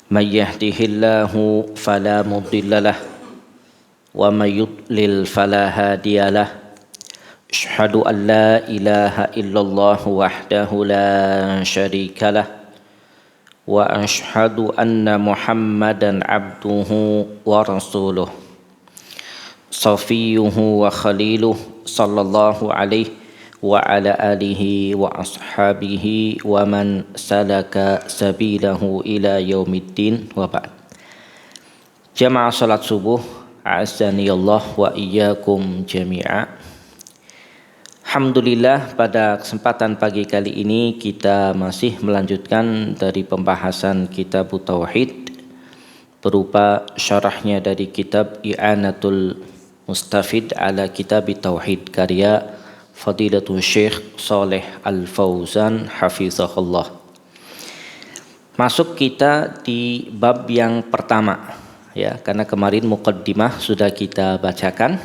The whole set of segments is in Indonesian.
من يهده الله فلا مضل له ومن يضلل فلا هادي له أشهد أن لا إله إلا الله وحده لا شريك له وأشهد أن محمدا عبده ورسوله صفيه وخليله صلى الله عليه وعلى آله وأصحابه ومن سلك سبيله إلى يوم الدين وبعد. Jamaah salat subuh, a'azzani Allah wa iyyakum jami'a. Alhamdulillah, pada kesempatan pagi kali ini kita masih melanjutkan dari pembahasan kitab Tauhid berupa syarahnya dari kitab I'anatul Mustafid ala Kitab Tauhid karya Fadilatul Syekh Saleh Al-Fauzan hafizahullah. Masuk kita di bab yang pertama, ya, karena kemarin muqaddimah sudah kita bacakan.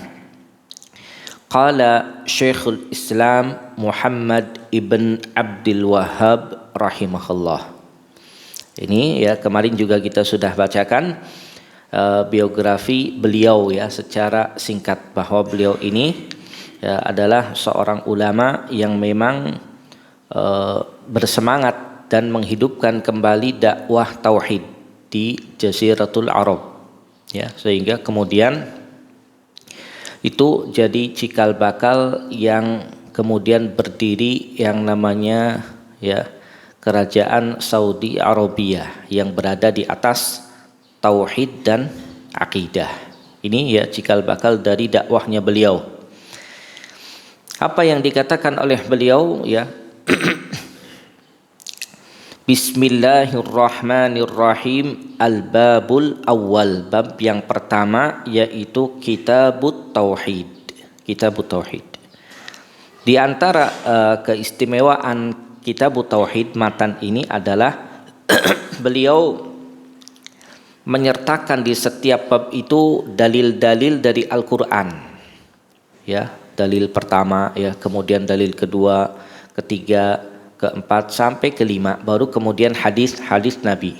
Qala Syekhul Islam Muhammad ibn Abdul Wahhab rahimahullah. Ini ya, kemarin juga kita sudah bacakan biografi beliau ya secara singkat, bahwa beliau ini ya, adalah seorang ulama yang memang bersemangat dan menghidupkan kembali dakwah tauhid di Jaziratul Arab, ya, sehingga kemudian itu jadi cikal bakal yang kemudian berdiri yang namanya ya Kerajaan Saudi Arabia yang berada di atas tauhid dan akidah. Ini ya cikal bakal dari dakwahnya beliau. Apa yang dikatakan oleh beliau ya? Bismillahirrahmanirrahim. Al-babul awal, bab yang pertama yaitu Kitabut Tauhid. Kitabut Tauhid. Di antara keistimewaan Kitabut Tauhid matan ini adalah beliau menyertakan di setiap bab itu dalil-dalil dari Al-Qur'an. Ya, dalil pertama ya, kemudian dalil kedua, ketiga, keempat sampai kelima, baru kemudian hadis-hadis Nabi.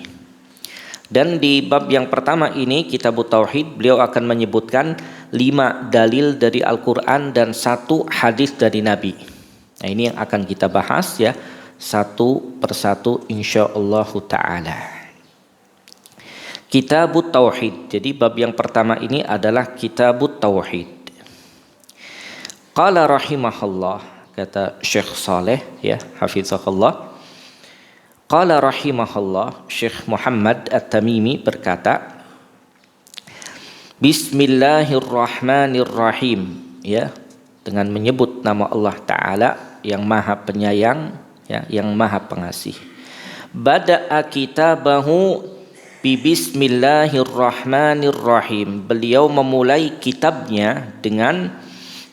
Dan di bab yang pertama ini Kitabut Tauhid beliau akan menyebutkan 5 dalil dari Al-Qur'an dan 1 hadis dari Nabi. Nah, ini yang akan kita bahas ya satu persatu insyaallah taala. Kitabut Tauhid. Jadi bab yang pertama ini adalah Kitabut Tauhid. Qala rahimahullah, kata Syekh Saleh ya hafizahullah. Qala rahimahullah, Syekh Muhammad At-Tamimi berkata, Bismillahirrahmanirrahim, ya, dengan menyebut nama Allah Ta'ala yang maha penyayang ya, yang maha pengasih. Bada'a kitabahu bi bismillahirrahmanirrahim. Beliau memulai kitabnya dengan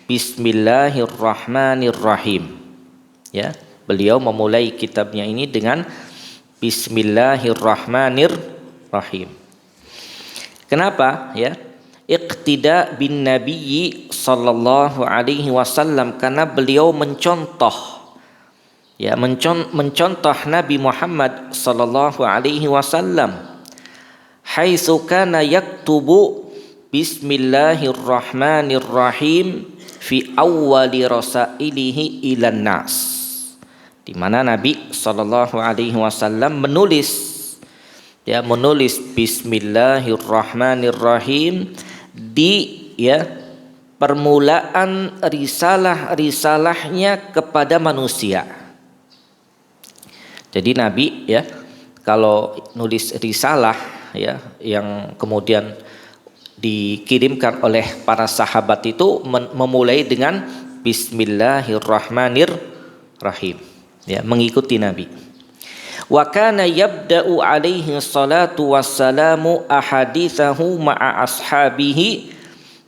Bismillahirrahmanirrahim. Ya, beliau memulai kitabnya ini dengan Bismillahirrahmanirrahim. Kenapa? Ya, iqtida bin Nabiyyi sallallahu alaihi wasallam, karena beliau mencontoh ya, mencontoh Nabi Muhammad sallallahu alaihi wasallam. Haitsu kana yaktubu Bismillahirrahmanirrahim fi awwali rasailihi ilan nas, di mana Nabi sallallahu alaihi wasallam menulis Bismillahirrahmanirrahim di ya permulaan risalah-risalahnya kepada manusia. Jadi Nabi ya kalau nulis risalah ya yang kemudian dikirimkan oleh para sahabat itu memulai dengan Bismillahirrahmanirrahim ya, mengikuti Nabi. Wa kana yabda'u alaihi salatu wassalamu ahaditsahu ma'a ashabihi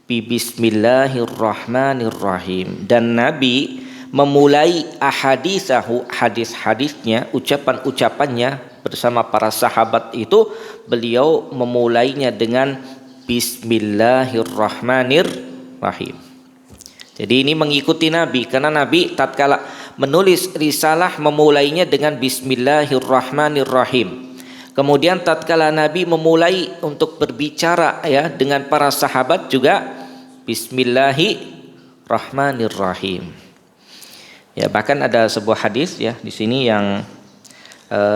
bi Bismillahirrahmanirrahim, dan Nabi memulai ahaditsahu, hadis-hadisnya, ucapan-ucapannya bersama para sahabat itu beliau memulainya dengan Bismillahirrahmanirrahim. Jadi ini mengikuti Nabi, karena Nabi tatkala menulis risalah memulainya dengan Bismillahirrahmanirrahim. Kemudian tatkala Nabi memulai untuk berbicara ya dengan para sahabat juga Bismillahirrahmanirrahim. Ya, bahkan ada sebuah hadis ya di sini yang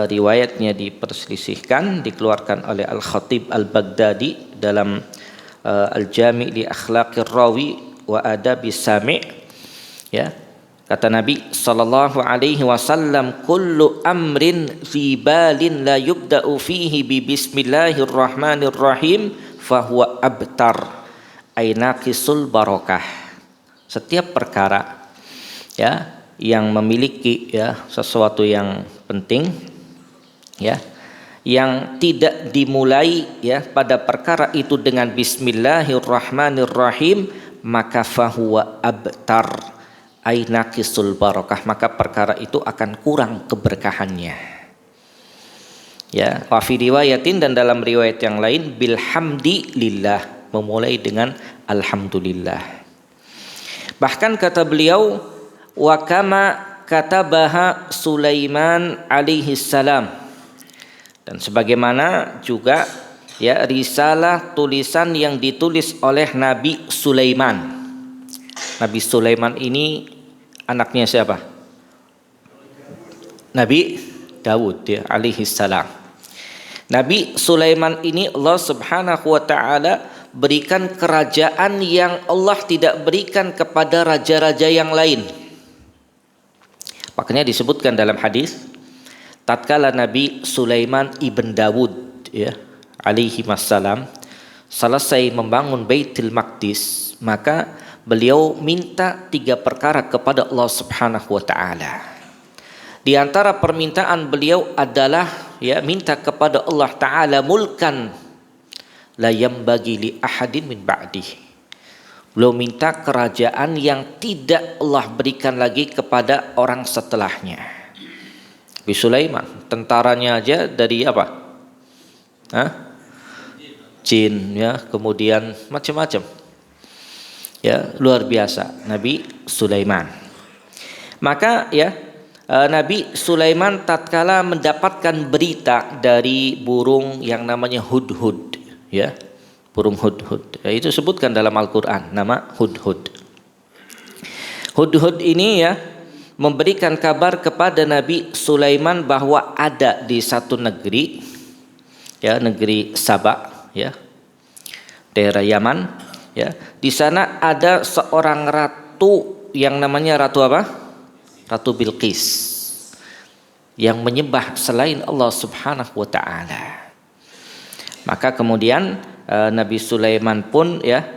riwayatnya diperselisihkan, dikeluarkan oleh Al-Khatib Al-Baghdadi dalam Al-Jami' li Akhlaqir Rawi wa Adabis Sami'. Ya, kata Nabi sallallahu alaihi wasallam, kullu amrin fi balin la yubda'u fihi bi bismillahirrahmanirrahim fahuwa abtar ay naqisul barakah. Setiap perkara ya yang memiliki ya sesuatu yang penting ya yang tidak dimulai ya pada perkara itu dengan bismillahirrahmanirrahim, maka fahuwa abtar ainaqisul barakah, maka perkara itu akan kurang keberkahannya. Ya, wa fi riwayatin, dan dalam riwayat yang lain bilhamdillah, memulai dengan alhamdulillah. Bahkan kata beliau wa kama katabaha Sulaiman alaihi salam, dan sebagaimana juga ya risalah tulisan yang ditulis oleh Nabi Sulaiman. Nabi Sulaiman ini anaknya siapa? Nabi Daud ya alaihi salam. Nabi Sulaiman ini Allah Subhanahu wa taala berikan kerajaan yang Allah tidak berikan kepada raja-raja yang lain. Makanya disebutkan dalam hadis, tatkala Nabi Sulaiman ibn Daud ya alaihi wassalam selesai membangun Baitul Maqdis, maka beliau minta 3 perkara kepada Allah Subhanahu wa taala. Di antara permintaan beliau adalah ya minta kepada Allah taala mulkan la yambagi li ahadin min ba'di. Beliau minta kerajaan yang tidak Allah berikan lagi kepada orang setelahnya. Nabi Sulaiman tentaranya aja dari apa? Jin ya, kemudian macam-macam. Ya, luar biasa Nabi Sulaiman. Maka ya Nabi Sulaiman tatkala mendapatkan berita dari burung yang namanya hudhud ya, burung hudhud ya, itu sebutkan dalam Al-Qur'an nama hudhud. Hudhud ini ya memberikan kabar kepada Nabi Sulaiman bahwa ada di satu negeri ya, negeri Saba ya, daerah Yaman. Ya, di sana ada seorang ratu yang namanya ratu apa? Ratu Bilqis, yang menyembah selain Allah Subhanahu wa taala. Maka kemudian Nabi Sulaiman pun ya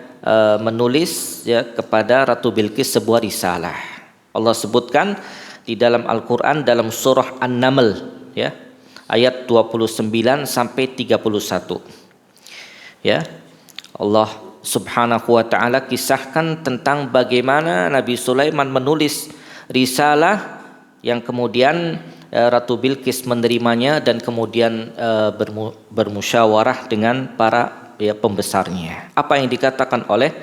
menulis ya kepada Ratu Bilqis sebuah risalah. Allah sebutkan di dalam Al-Qur'an dalam surah An-Naml ya, ayat 29 sampai 31. Ya. Allah Subhanahu wa ta'ala kisahkan tentang bagaimana Nabi Sulaiman menulis risalah yang kemudian Ratu Bilqis menerimanya dan kemudian bermusyawarah dengan para ya pembesarnya. Apa yang dikatakan oleh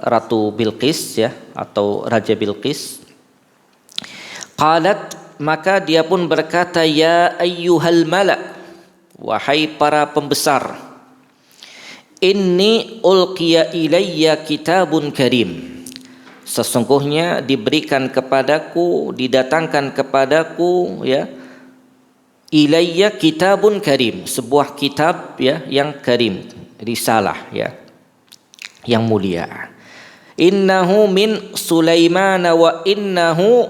Ratu Bilqis ya atau Raja Bilqis? Qalat, maka dia pun berkata, ya ayyuhal mala', wahai para pembesar, inni ulqiya ilayya kitabun karim, sesungguhnya diberikan kepadaku, didatangkan kepadaku ya ilayya kitabun karim, sebuah kitab ya yang karim, risalah ya yang mulia. Innahu min Sulaiman wa innahu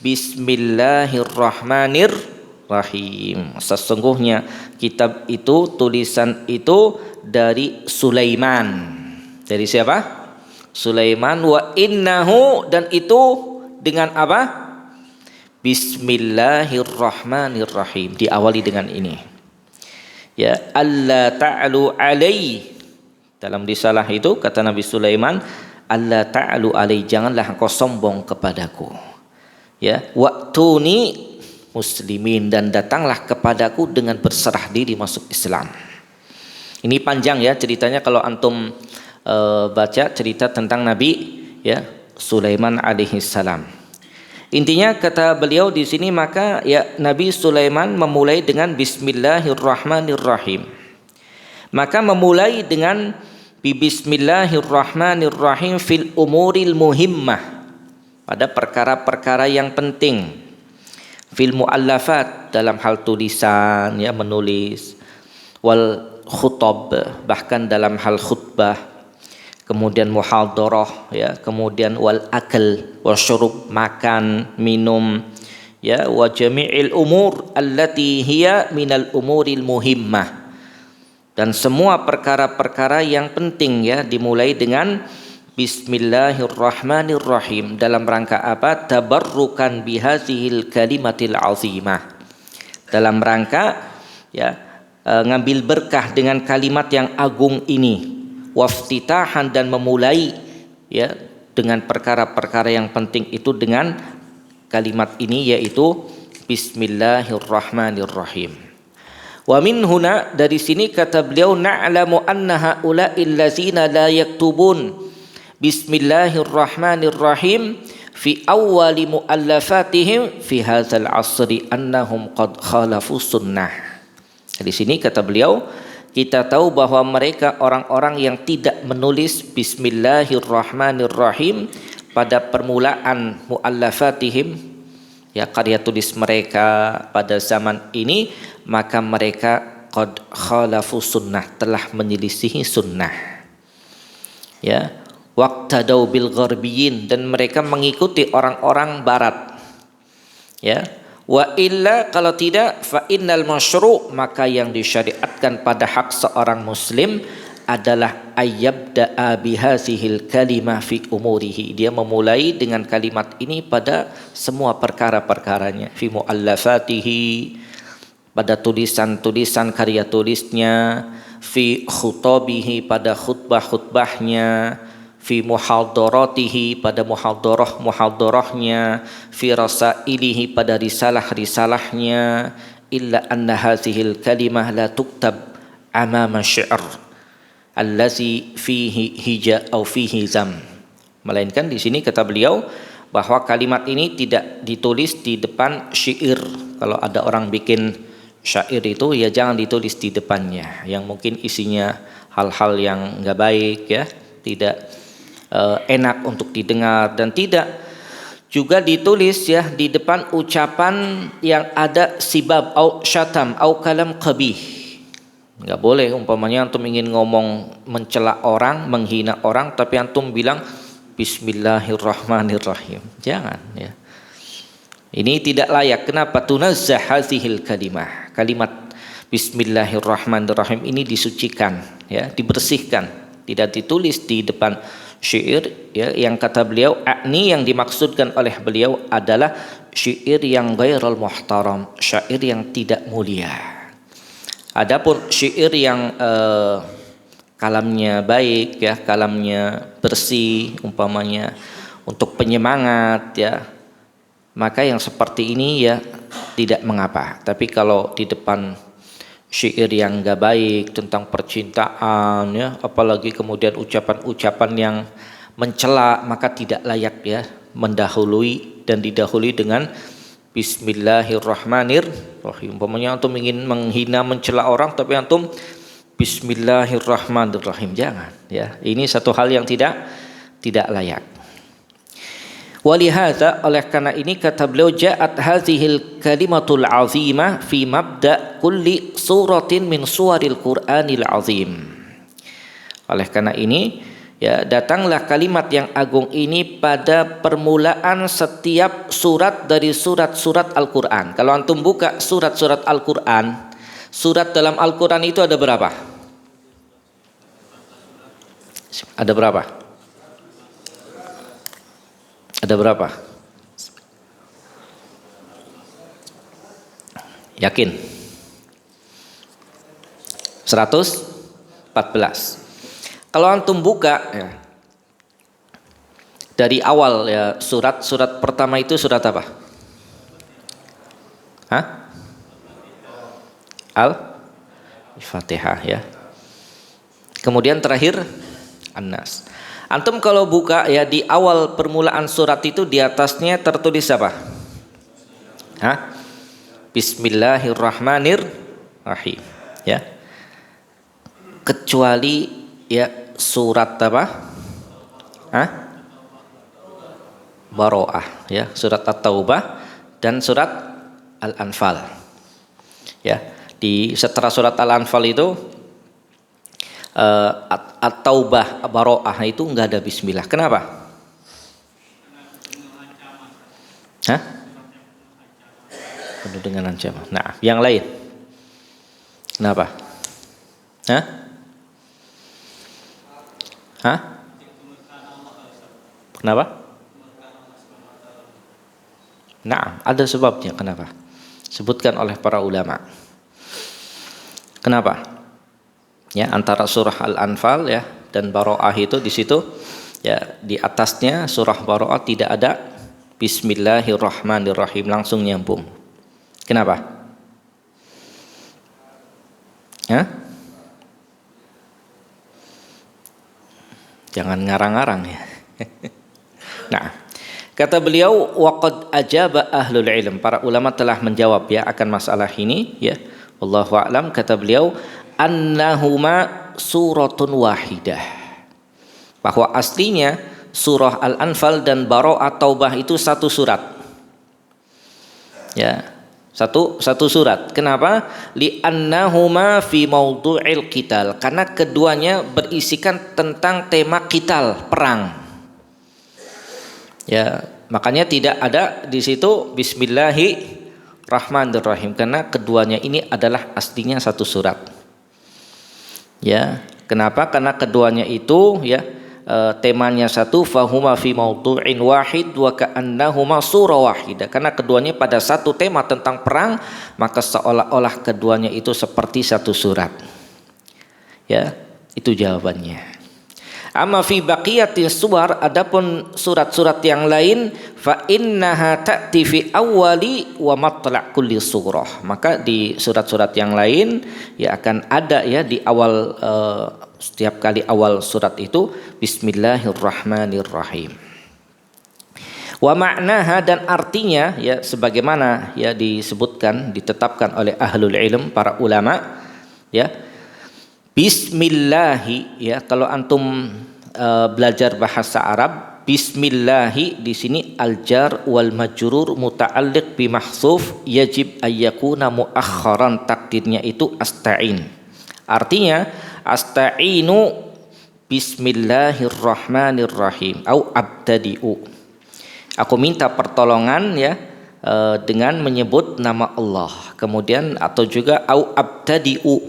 bismillahirrahmanirrahim, sesungguhnya kitab itu, tulisan itu dari Sulaiman. Dari siapa? Sulaiman. Wa innahu, dan itu dengan apa? Bismillahirrahmanirrahim, diawali dengan ini. Ya, alla ta'lu alai. Dalam risalah itu kata Nabi Sulaiman, alla ta'lu alai, janganlah engkau sombong kepadaku. Ya, wa'tuni muslimin, dan datanglah kepadaku dengan berserah diri masuk Islam. Ini panjang ya ceritanya kalau antum baca cerita tentang Nabi ya Sulaiman alaihi salam. Intinya kata beliau di sini, maka ya Nabi Sulaiman memulai dengan Bismillahirrahmanirrahim. Maka memulai dengan Bismillahirrahmanirrahim fil umuril muhimmah, pada perkara-perkara yang penting, fil muallafat, dalam hal tulisan, ya menulis, wal khutab, bahkan dalam hal khutbah, kemudian muhadharah, ya, kemudian wal akal wa syurub, makan, minum, ya, wa jami'il umur allati hiya minal umuril muhimmah, dan semua perkara-perkara yang penting, ya, dimulai dengan Bismillahirrahmanirrahim. Dalam rangka apa? Tabarrukan bihazihil kalimatil azimah. Dalam rangka, ya, ngambil berkah dengan kalimat yang agung ini. Waftitahan, dan memulai, ya, dengan perkara-perkara yang penting itu dengan kalimat ini, yaitu Bismillahirrahmanirrahim. Wa min huna, dari sini kata beliau, na'lamu anna haula'il ladzina la yaktubun Bismillahirrahmanirrahim fi awwali muallafatihim fi hadzal asri annahum qad khalafu sunnah. Di sini kata beliau, kita tahu bahwa mereka orang-orang yang tidak menulis Bismillahirrahmanirrahim pada permulaan muallafatihim, ya, karya tulis mereka pada zaman ini, maka mereka qad khalafu sunnah, telah menyelisihi sunnah, ya, waqtadau bil gharbiyin, dan mereka mengikuti orang-orang barat, ya, wa illa, kalau tidak, fa innal masyru', maka yang disyariatkan pada hak seorang muslim adalah ayyabda'a bihazihil kalimah fi umurihi, dia memulai dengan kalimat ini pada semua perkara-perkaranya, fi muallafatihi, pada tulisan-tulisan karya tulisnya, fi khutabihi, pada khutbah-khutbahnya, fi muhadharatihi, pada muhadharah-muhadharahnya, fi rasailihi, pada risalah-risalahnya, illa anna hazihil kalimah la tuktab amama syi'r allazi fihi hija au fihi zam. Melainkan di sini kata beliau bahwa kalimat ini tidak ditulis di depan syair. Kalau ada orang bikin syair itu, ya jangan ditulis di depannya, yang mungkin isinya hal-hal yang enggak baik, ya, tidak enak untuk didengar, dan tidak juga ditulis, ya, di depan ucapan yang ada sibab au syatam au kalam qabih. Enggak boleh umpamanya antum ingin ngomong mencela orang, menghina orang, tapi antum bilang Bismillahirrahmanirrahim. Jangan, ya. Ini tidak layak. Kenapa? Tunazzah hazihil kalimah. Kalimat Bismillahirrahmanirrahim ini disucikan, ya, dibersihkan, tidak ditulis di depan syair, ya, yang kata beliau, akni, yang dimaksudkan oleh beliau adalah syair yang ghairul muhtaram, syair yang tidak mulia. Adapun syair yang kalamnya baik, ya, kalamnya bersih, umpamanya untuk penyemangat, ya, maka yang seperti ini, ya, tidak mengapa. Tapi kalau di depan syair yang enggak baik tentang percintaan, ya, apalagi kemudian ucapan-ucapan yang mencela, maka tidak layak, ya, mendahului dan didahului dengan Bismillahirrahmanirrahim. Umpamanya antum ingin menghina, mencela orang, tapi antum Bismillahirrahmanirrahim, jangan, ya. Ini satu hal yang tidak layak. Walihada, oleh karena ini kata beliau, ja'at hazihil kalimatul azimah fi mabda kulli suratin min suwaril Qur'anil azim. Oleh karena ini, ya, datanglah kalimat yang agung ini pada permulaan setiap surat dari surat-surat Al-Qur'an. Kalau antum buka surat-surat Al-Qur'an, surat dalam Al-Qur'an itu ada berapa? Ada berapa? Ada berapa? Yakin? 114. Kalau antum buka, ya, dari awal, ya, surat pertama itu surat apa? Al-Fatihah, ya. Kemudian terakhir An-Nas. Antum kalau buka ya di awal permulaan surat itu di atasnya tertulis apa? Hah? Bismillahirrahmanirrahim. Ya. Kecuali ya surat apa? Hah? Baro'ah ya, surat At-Taubah dan surat Al-Anfal. Ya, di setelah surat Al-Anfal itu At-Taubah, Baro'ah itu enggak ada bismillah. Kenapa? Hah? Penuh dengan ancaman. Nah, yang lain. Kenapa? Hah? Hah? Kenapa? Nah, ada sebabnya kenapa? Sebutkan oleh para ulama. Kenapa? Ya, antara surah Al-Anfal ya dan Baro'ah itu di situ ya di atasnya surah Baro'ah tidak ada Bismillahirrahmanirrahim, langsung nyambung. Kenapa? Hah? Jangan ngarang-ngarang ya. Nah, kata beliau waqad ajaba ahlul ilm, para ulama telah menjawab ya akan masalah ini ya. Wallahu a'lam, kata beliau annahuma suratun wahidah. Bahwa aslinya surah Al-Anfal dan Baro'ah Taubah itu satu surat. Ya, satu surat. Kenapa? Li'annahuma fi maudhu'il qital, karena keduanya berisikan tentang tema qital, perang. Ya, makanya tidak ada di situ Bismillahirrahmanirrahim karena keduanya ini adalah aslinya satu surat. Ya, kenapa? Karena keduanya itu ya temanya satu, fahuma fi maudhu'in wahid wa ka'annahuma surah wahidah. Karena keduanya pada satu tema tentang perang, maka seolah-olah keduanya itu seperti satu surat. Ya, itu jawabannya. Amma fi baqiyatis suwar, adapun surat-surat yang lain, fa innaha ta'ti fi awwali wa matla' kulli surah. Maka di surat-surat yang lain ya akan ada ya di awal setiap kali awal surat itu Bismillahirrahmanirrahim. Wa ma'naha, dan artinya ya sebagaimana ya disebutkan ditetapkan oleh ahlul ilm, para ulama ya. Bismillahi ya, kalau antum belajar bahasa Arab, bismillahi di sini al-jar wal majrur muta'alliq bi mahsuf yajib ayyakuna muakharan, takdirnya itu asta'in. Artinya asta'inu bismillahirrahmanirrahim au abtadi'u. Aku minta pertolongan ya dengan menyebut nama Allah. Kemudian atau juga au abtadi'u,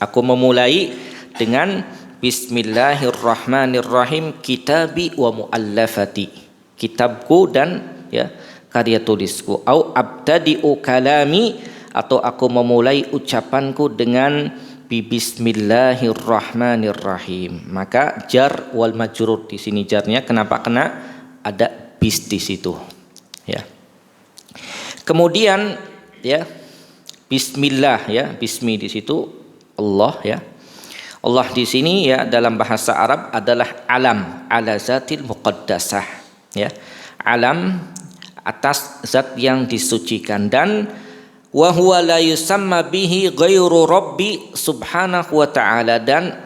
aku memulai dengan Bismillahirrahmanirrahim kitabi wa muallafati, kitabku dan ya karya tulisku. Au abtadi'u kalami, atau aku memulai ucapanku dengan Bismillahirrahmanirrahim. Maka jar wal majrur di sini jarnya kenapa? Kena ada bis di situ. Ya. Kemudian ya Bismillah ya, bismi di situ Allah ya. Allah di sini ya dalam bahasa Arab adalah alam ala zatil muqaddasah ya. Alam atas zat yang disucikan, dan wa huwa la yusamma bihi ghairu rabbi subhanahu wa ta'ala, dan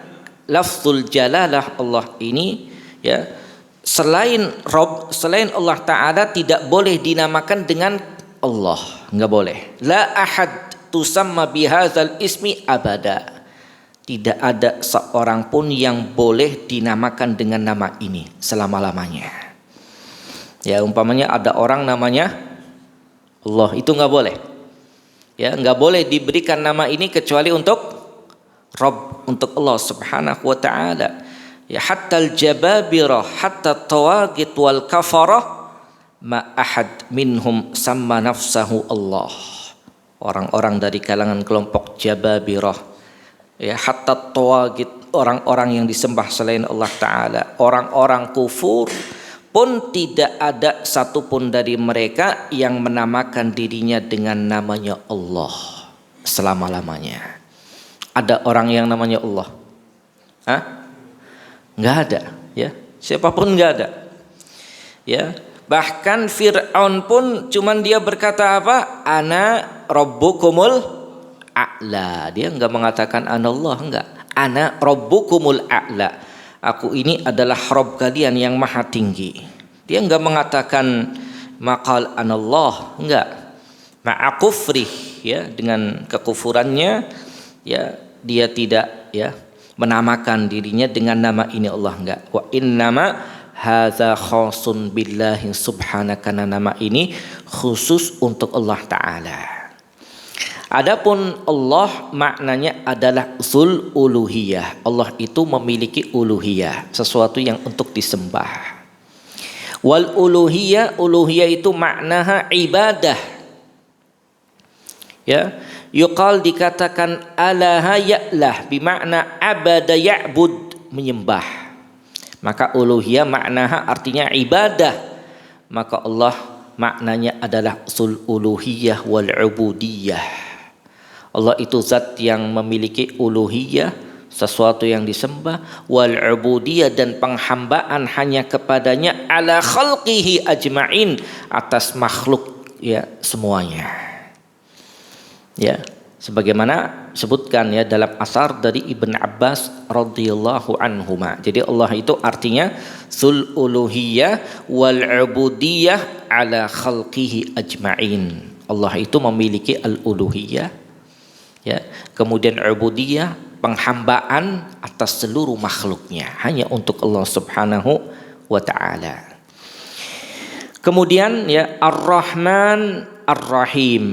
lafzul jalalah Allah ini ya selain Rabb, selain Allah Ta'ala tidak boleh dinamakan dengan Allah, enggak boleh. La ahad tusamma bihadzal ismi abada, tidak ada seorang pun yang boleh dinamakan dengan nama ini selama-lamanya. Ya, umpamanya ada orang namanya Allah, itu enggak boleh. Ya, enggak boleh diberikan nama ini kecuali untuk Rabb, untuk Allah Subhanahu wa taala. Ya, hatta al-jababirah, hatta tawagit wal kafarah, ma ahad minhum samma nafsahu Allah. Orang-orang dari kalangan kelompok jababirah, ya, hatta tawagit, orang-orang yang disembah selain Allah Ta'ala, orang-orang kufur pun tidak ada satupun dari mereka yang menamakan dirinya dengan namanya Allah selama-lamanya. Ada orang yang namanya Allah? Hah? Nggak ada ya. Siapapun nggak ada. Ya, bahkan Fir'aun pun cuman dia berkata apa? Ana rabbukumul a'la. Dia nggak mengatakan anallah, enggak. Ana rabbukumul a'la. Aku ini adalah Rabb kalian yang maha tinggi. Dia nggak mengatakan maqal anallah, enggak. Ma'a kufri, ya, dengan kekufurannya, ya, dia tidak, ya, menamakan dirinya dengan nama ini Allah, enggak. Wa innama hadza khasun billahi subhanahu, karena nama ini khusus untuk Allah Ta'ala. Adapun Allah maknanya adalah zul uluhiyah. Allah itu memiliki uluhiyah, sesuatu yang untuk disembah. Wal uluhiyah, uluhiyah itu maknaha ibadah. Ya, yuqal dikatakan alaha ya'lah, bimakna abada ya'bud, menyembah. Maka uluhiyah maknaha artinya ibadah. Maka Allah maknanya adalah zul uluhiyah wal ubudiyah. Allah itu zat yang memiliki uluhiyah, sesuatu yang disembah, wal ubudiyah, dan penghambaan hanya kepadanya, ala khalqihi ajma'in, atas makhluk, ya, semuanya. Ya, sebagaimana sebutkan, ya, dalam asar dari Ibn Abbas radhiyallahu anhuma. Jadi Allah itu artinya zul uluhiyah wal ubudiyah ala khalqihi ajma'in. Allah itu memiliki al-uluhiyah, ya, kemudian ubudiyah, penghambaan atas seluruh makhluknya, hanya untuk Allah Subhanahu wa ta'ala. Kemudian, ya, Ar-Rahman Ar-Rahim.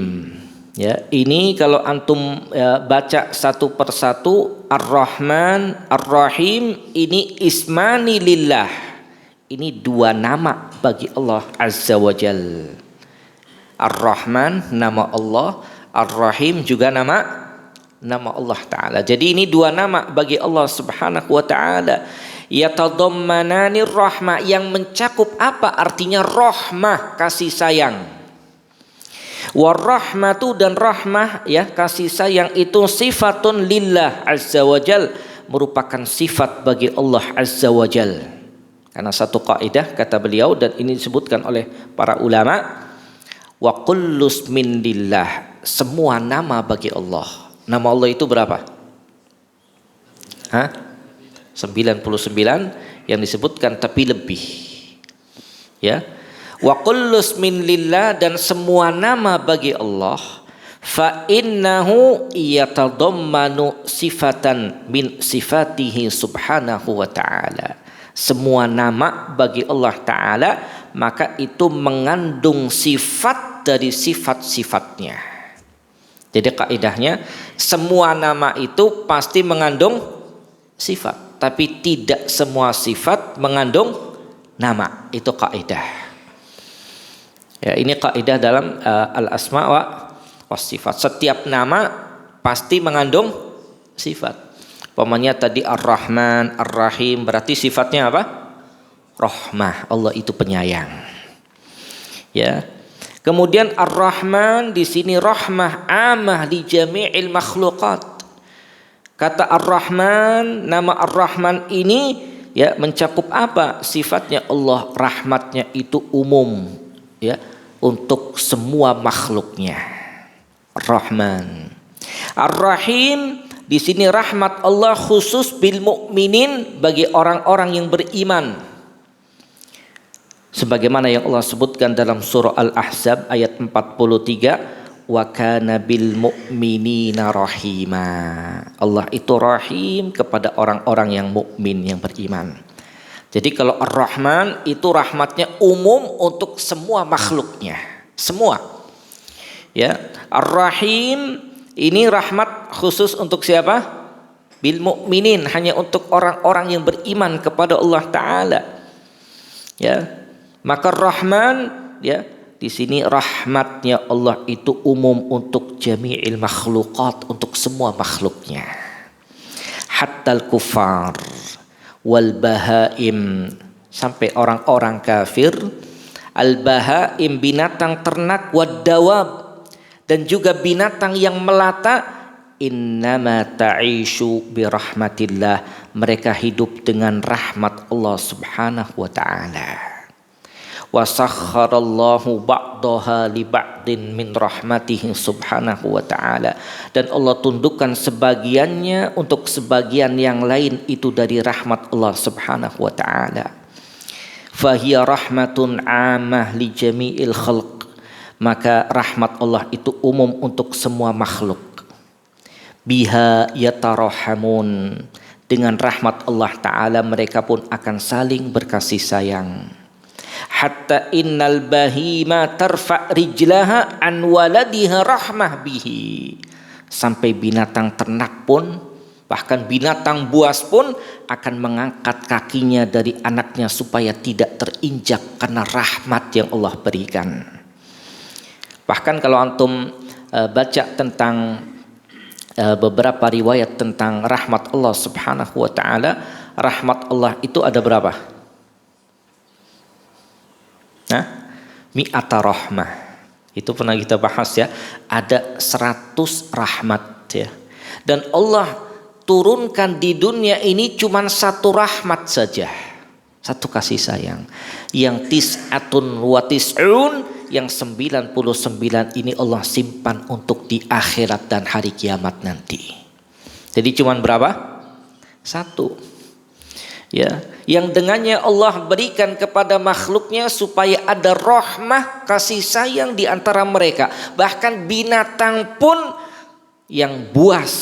Ya, ini kalau antum, ya, baca satu persatu, Ar-Rahman Ar-Rahim ini ismani lillah. Ini dua nama bagi Allah Azza wa Jal. Ar-Rahman nama Allah, Ar-Rahim juga nama Allah Ta'ala. Jadi ini dua nama bagi Allah Subhanahu wa ta'ala. Yatadammanani rahmah, yang mencakup apa artinya rahmah, kasih sayang. Warahmatu, dan rahmah, ya, kasih sayang itu sifatun lillah azza wajal, merupakan sifat bagi Allah azza wajal. Karena satu kaidah kata beliau, dan ini disebutkan oleh para ulama, wa kullus min lillah, semua nama bagi Allah. Nama Allah itu berapa? 99 yang disebutkan, tapi lebih, ya. Wa kullus min lillah, dan semua nama bagi Allah, fa innahu yatadammanu sifatan min sifatihi subhanahu wa ta'ala. Semua nama bagi Allah Ta'ala, maka itu mengandung sifat dari sifat-sifatnya. Jadi kaidahnya, semua nama itu pasti mengandung sifat, tapi tidak semua sifat mengandung nama. Itu kaidah. Ya, ini kaidah dalam al-asma wa sifat. Setiap nama pasti mengandung sifat. Umpamanya tadi Ar-Rahman, Ar-Rahim, berarti sifatnya apa? Rahmah. Allah itu penyayang. Ya. Kemudian Ar-Rahman di sini rahmah amah li jami'il makhluqat. Kata Ar-Rahman, nama Ar-Rahman ini, ya, mencakup apa? Sifatnya Allah, rahmatnya itu umum, ya, untuk semua makhluknya. Rahman. Ar-Rahim di sini rahmat Allah khusus bil mukminin, bagi orang-orang yang beriman. Sebagaimana yang Allah sebutkan dalam surah Al-Ahzab ayat 43, wa kana bil mu'minina rahima. Allah itu rahim kepada orang-orang yang mukmin, yang beriman. Jadi kalau Ar-Rahman itu rahmatnya umum untuk semua makhluknya, semua. Ya, Ar-Rahim ini rahmat khusus untuk siapa? Bil mukminin, hanya untuk orang-orang yang beriman kepada Allah Ta'ala. Ya, maka Rahman, ya, di sini rahmatnya Allah itu umum untuk jami'il makhluqat, untuk semua makhluknya. Hatta al-kufar wal bahaim, sampai orang-orang kafir, al bahaim binatang ternak, wad dawab, dan juga binatang yang melata, innama ta'ishu birahmatillah, mereka hidup dengan rahmat Allah subhanahu wa ta'ala. Wa sakharallahu ba'daha li ba'din min rahmatihi subhanahu wa ta'ala, dan Allah tundukkan sebagiannya untuk sebagian yang lain itu dari rahmat Allah subhanahu wa ta'ala. Fahiya rahmatun 'ammah li jami'il khalq, maka rahmat Allah itu umum untuk semua makhluk. Biha yatarahamun, dengan rahmat Allah ta'ala mereka pun akan saling berkasih sayang. Hatta innal bahima tarfa' rijlaha an waladiha rahmah bihi, sampai binatang ternak pun, bahkan binatang buas pun akan mengangkat kakinya dari anaknya supaya tidak terinjak karena rahmat yang Allah berikan. Bahkan kalau antum baca tentang beberapa riwayat tentang rahmat Allah subhanahu wa ta'ala, rahmat Allah itu ada berapa? Mi'ata rahmah. Itu pernah kita bahas ya, ada 100 rahmat ya. Dan Allah turunkan di dunia ini cuma satu rahmat saja, satu kasih sayang. Yang tis'atun wa tis'un, yang 99 ini Allah simpan untuk di akhirat dan hari kiamat nanti. Jadi cuma berapa? Satu. Ya, yang dengannya Allah berikan kepada makhluknya supaya ada rahmah, kasih sayang di antara mereka. Bahkan binatang pun yang buas,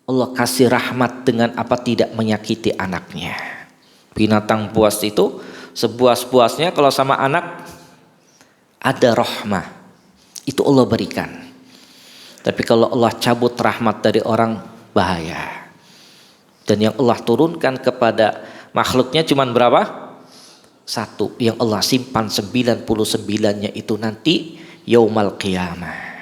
Allah kasih rahmat dengan apa? Tidak menyakiti anaknya. Binatang buas itu sebuas-buasnya kalau sama anak ada rahmah, itu Allah berikan. Tapi kalau Allah cabut rahmat dari orang, bahaya. Dan yang Allah turunkan kepada makhluknya cuma berapa? Satu, yang Allah simpan 99-nya itu nanti yaumal qiyamah.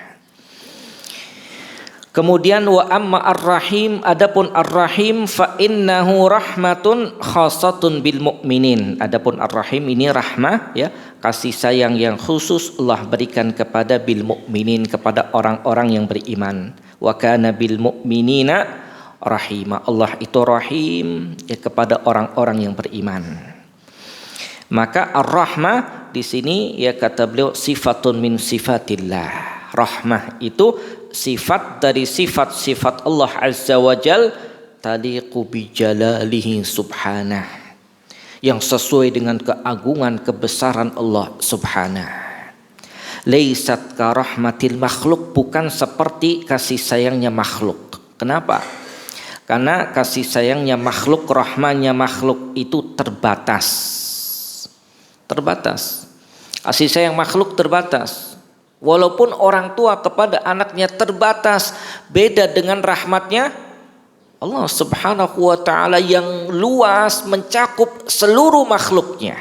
Kemudian wa amma ar-rahim, adapun ar-rahim fa innahu rahmatun khassatun bil mu'minin. Adapun ar-rahim ini rahmah ya, kasih sayang yang khusus Allah berikan kepada bil mu'minin, kepada orang-orang yang beriman. Wa kana bil mu'minina rahimah, Allah itu rahim ya kepada orang-orang yang beriman. Maka ar-rahmah di sini ya kata beliau sifatun min sifatillah. Rahmah itu sifat dari sifat-sifat Allah Azza wa Jal, taliqu bi jalalihi subhanah, yang sesuai dengan keagungan kebesaran Allah subhanah. Laisat ka rahmatil makhluk, bukan seperti kasih sayangnya makhluk. Kenapa? Karena kasih sayangnya makhluk, rahmanya makhluk itu terbatas. Terbatas. Kasih sayang makhluk terbatas. Walaupun orang tua kepada anaknya terbatas, beda dengan rahmatnya Allah subhanahu wa ta'ala yang luas, mencakup seluruh makhluknya.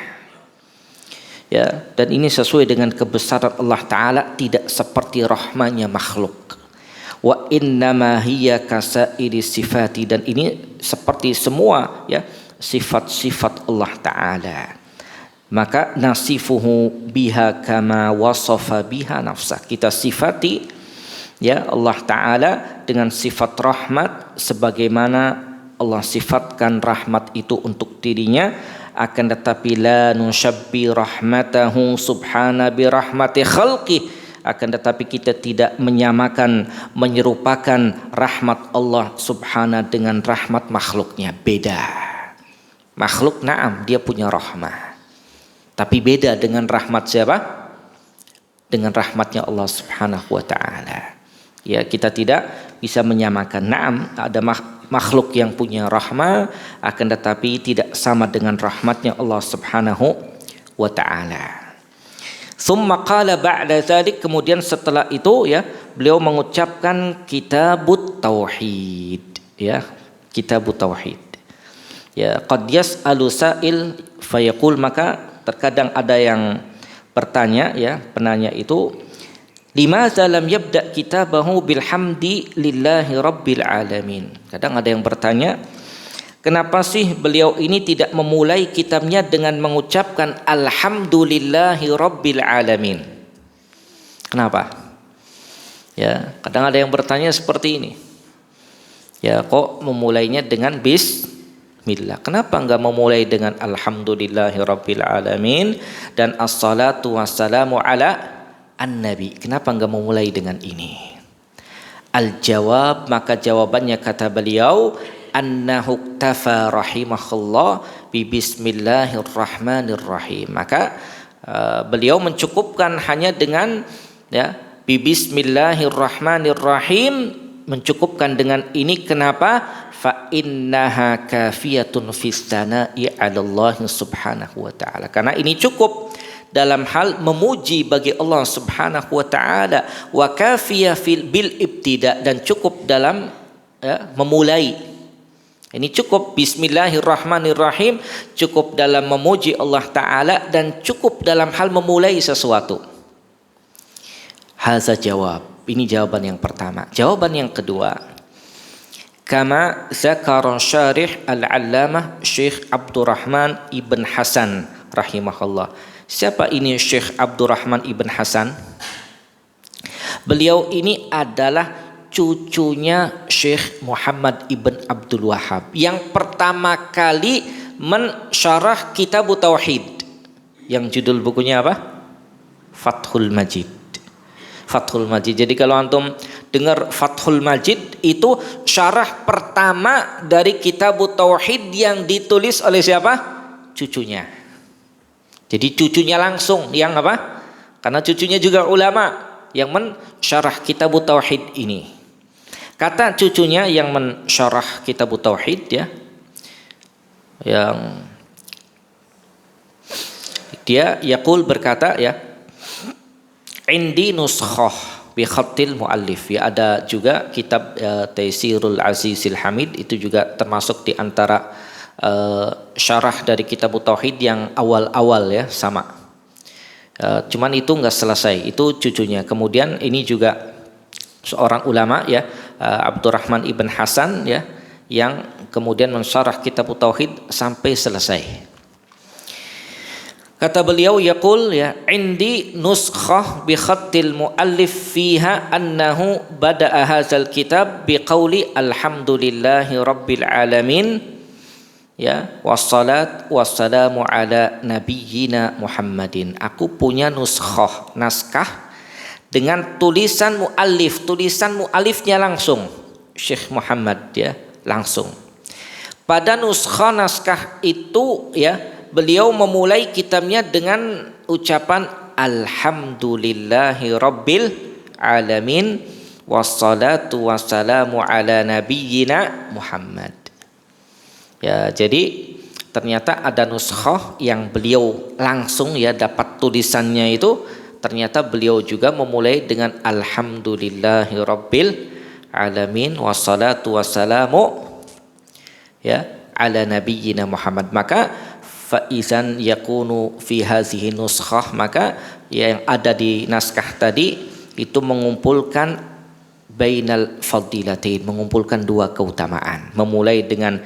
Ya, dan ini sesuai dengan kebesaran Allah ta'ala, tidak seperti rahmanya makhluk. Wa innama hiya kasairi sifati, dan ini seperti semua ya sifat-sifat Allah Ta'ala. Maka nasifuhu biha kama wasafa biha nafsah, kita sifati ya Allah Ta'ala dengan sifat rahmat sebagaimana Allah sifatkan rahmat itu untuk dirinya. Akan tetapi la nushabbi rahmatahu subhana bi rahmati khalqih, akan tetapi kita tidak menyamakan, menyerupakan rahmat Allah subhanahu dengan rahmat makhluknya. Beda. Makhluk na'am dia punya rahmah, tapi beda dengan rahmat siapa? Dengan rahmatnya Allah subhanahu wa ta'ala. Ya, kita tidak bisa menyamakan. Na'am, ada makhluk yang punya rahmah, akan tetapi tidak sama dengan rahmatnya Allah subhanahu wa ta'ala. Tsumma qala ba'da dzalik, kemudian setelah itu ya beliau mengucapkan kitabut tauhid ya, kitabut tauhid. Ya, qad yas'alu sa'il fayaqul, maka terkadang ada yang bertanya ya, penanya itu limadza lam yabda kitabahu bilhamdi lillahi rabbil alamin. Kadang ada yang bertanya, kenapa sih beliau ini tidak memulai kitabnya dengan mengucapkan alhamdulillahi rabbil alamin? Kenapa? Ya, kadang ada yang bertanya seperti ini. Ya, kok memulainya dengan bismillah? Kenapa enggak memulai dengan alhamdulillahirabbil alamin dan assalatu wassalamu ala an-nabi? Kenapa enggak memulai dengan ini? Al-jawab, maka jawabannya kata beliau, annahu iktafa rahimahullah bi bismillahirrahmanirrahim. Maka beliau mencukupkan hanya dengan ya bi bismillahirrahmanirrahim, mencukupkan dengan ini. Kenapa? Fa innaha kafiyatun fis sana'i 'ala Allah subhanahu wa ta'ala. Karena ini cukup dalam hal memuji bagi Allah subhanahu wa ta'ala, wa kafiyah bil ibtida, dan cukup dalam memulai. Ini cukup bismillahirrahmanirrahim, cukup dalam memuji Allah ta'ala, dan cukup dalam hal memulai sesuatu. Haza jawab. Ini jawaban yang pertama. Jawaban yang kedua, kama zakara syarih al-allamah Syekh Abdurrahman Ibn Hasan rahimahullah. Siapa ini Syekh Abdurrahman Ibn Hasan? Beliau ini adalah cucunya Syekh Muhammad Ibn Abdul Wahhab yang pertama kali mensyarah kitab Tauhid, yang judul bukunya apa? Fathul Majid. Fathul Majid. Jadi kalau antum dengar Fathul Majid, itu syarah pertama dari kitab Tauhid yang ditulis oleh siapa? Cucunya. Jadi cucunya langsung yang apa? Karena cucunya juga ulama yang mensyarah kitab Tauhid ini. Kata cucunya yang mensyarah kitab Tauhid ya, yang dia yaqul berkata ya, indi nuskhah bi khatil muallif. Ya, ada juga kitab Taisirul Azizil Hamid, itu juga termasuk di antara syarah dari kitab Tauhid yang awal-awal ya, sama. Cuman itu enggak selesai, itu cucunya. Kemudian ini juga seorang ulama ya, Abdurrahman Ibn Hasan ya, yang kemudian mensyarah kitab Tauhid sampai selesai. Kata beliau yaqul ya, indi nuskhah bi khattil muallif fiha annahu bada'a hadzal kitab bi qauli alhamdulillahi rabbil alamin ya, wassalat wassalamu ala nabiyyina Muhammadin. Aku punya nuskhah, naskah dengan tulisan muallif, tulisan muallifnya langsung Syekh Muhammad ya, langsung. Pada nuskhah naskah itu ya, beliau memulai kitabnya dengan ucapan alhamdulillahi rabbil alamin wassalatu wassalamu ala nabiyyina Muhammad. Ya, jadi ternyata ada nuskhah yang beliau langsung ya dapat tulisannya itu, ternyata beliau juga memulai dengan alhamdulillahi rabbil alamin wassalatu wassalamu ya ala nabiyyina Muhammad. Maka faizan yakunu fi hazihi nuskhah, maka yang ada di naskah tadi itu mengumpulkan bainal fadilatain, mengumpulkan dua keutamaan, memulai dengan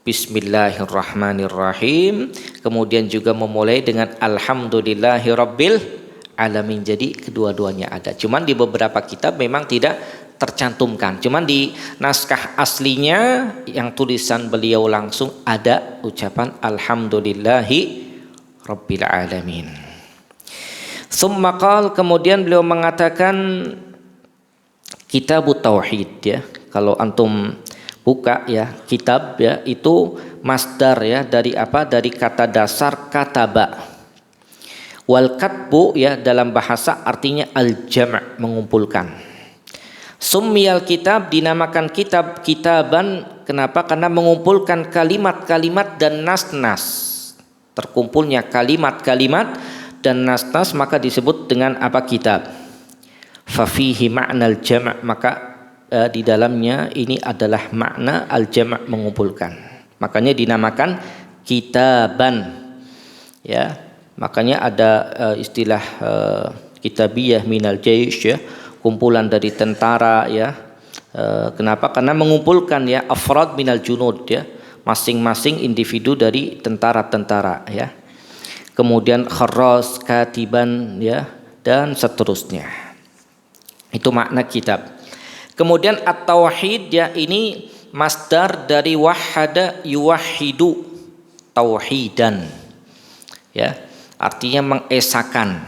bismillahirrahmanirrahim, kemudian juga memulai dengan alhamdulillahirabbil alamin. Jadi kedua-duanya ada. Cuman di beberapa kitab memang tidak tercantumkan. Cuman di naskah aslinya yang tulisan beliau langsung ada ucapan alhamdulillahi rabbil alamin. Summa qal, kemudian beliau mengatakan kitab tauhid ya. Kalau antum buka ya kitab ya, itu masdar ya dari apa? Dari kata dasar kataba. Wal katbu ya dalam bahasa artinya al-jam', mengumpulkan. Summiyal kitab, dinamakan kitab kitaban, kenapa? Karena mengumpulkan kalimat-kalimat dan nas-nas. Terkumpulnya kalimat-kalimat dan nas-nas, maka disebut dengan apa? Kitab. Fa fihi ma'nal jam', maka di dalamnya ini adalah makna al-jam', mengumpulkan. Makanya dinamakan kitaban. Ya, makanya ada istilah kitabiyah minal jaish ya, kumpulan dari tentara ya. Kenapa? Karena mengumpulkan ya afrad minal junud ya, masing-masing individu dari tentara-tentara ya. Kemudian kharras, katiban ya, dan seterusnya. Itu makna kitab. Kemudian at-tauhid ya, ini masdar dari wahada yuwahidu tauhidan, ya, artinya mengesakan,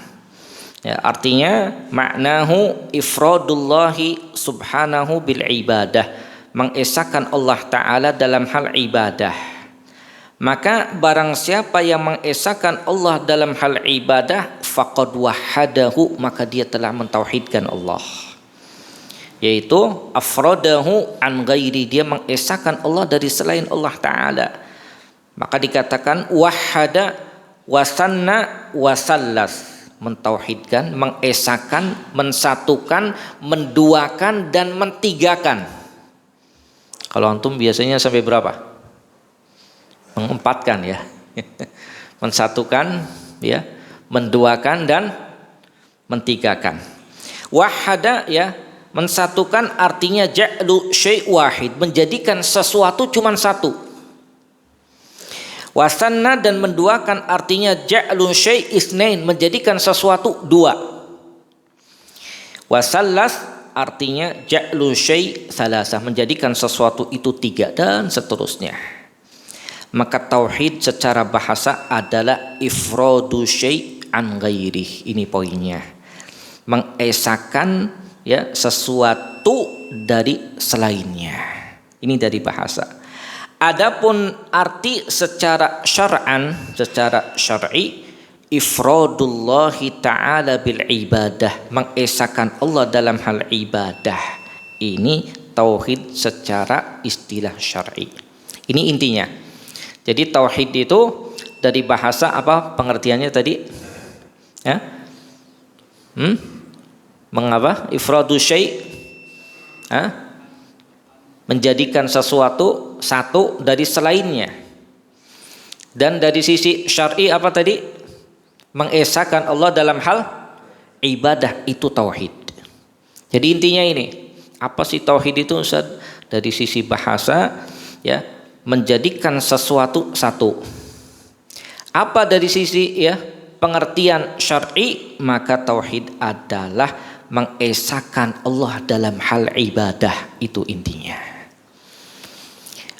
ya, artinya maknahu ifradullahi subhanahu bil ibadah, mengesakan Allah Ta'ala dalam hal ibadah. Maka barang siapa yang mengesakan Allah dalam hal ibadah, faqad wahadahu, maka dia telah mentauhidkan Allah, yaitu afradahu an ghairi, dia mengesakan Allah dari selain Allah Ta'ala. Maka dikatakan wahada wasanna wasallas, mentauhidkan, mengesakan, mensatukan, menduakan, dan mentigakan. Kalau antum biasanya sampai berapa? Mengempatkan, ya. Mensatukan, ya, menduakan, dan mentigakan. Wahada, ya, mensatukan artinya ja'lu syai' wahid, menjadikan sesuatu cuma satu. Wasanna, dan menduakan artinya ja'lu syai' isnain, menjadikan sesuatu dua. Wasallas artinya ja'lu syai' salasah, menjadikan sesuatu itu tiga, dan seterusnya. Maka tauhid secara bahasa adalah ifradu syai' an ghairih. Ini poinnya. Mengesakan, ya, sesuatu dari selainnya. Ini dari bahasa. Adapun arti secara syar'an, secara syar'i, ifradullahi ta'ala bil ibadah, mengesakan Allah dalam hal ibadah. Ini tauhid secara istilah syar'i. Ini intinya. Jadi tauhid itu dari bahasa apa pengertiannya tadi? Ya? Mengapa? Ifradu syai', menjadikan sesuatu satu dari selainnya. Dan dari sisi syar'i apa tadi? Mengesakan Allah dalam hal ibadah, itu tauhid. Jadi intinya ini, apa sih tauhid itu, Ustaz? Dari sisi bahasa, ya, menjadikan sesuatu satu. Apa dari sisi, ya, pengertian syar'i? Maka tauhid adalah mengesakan Allah dalam hal ibadah, itu intinya.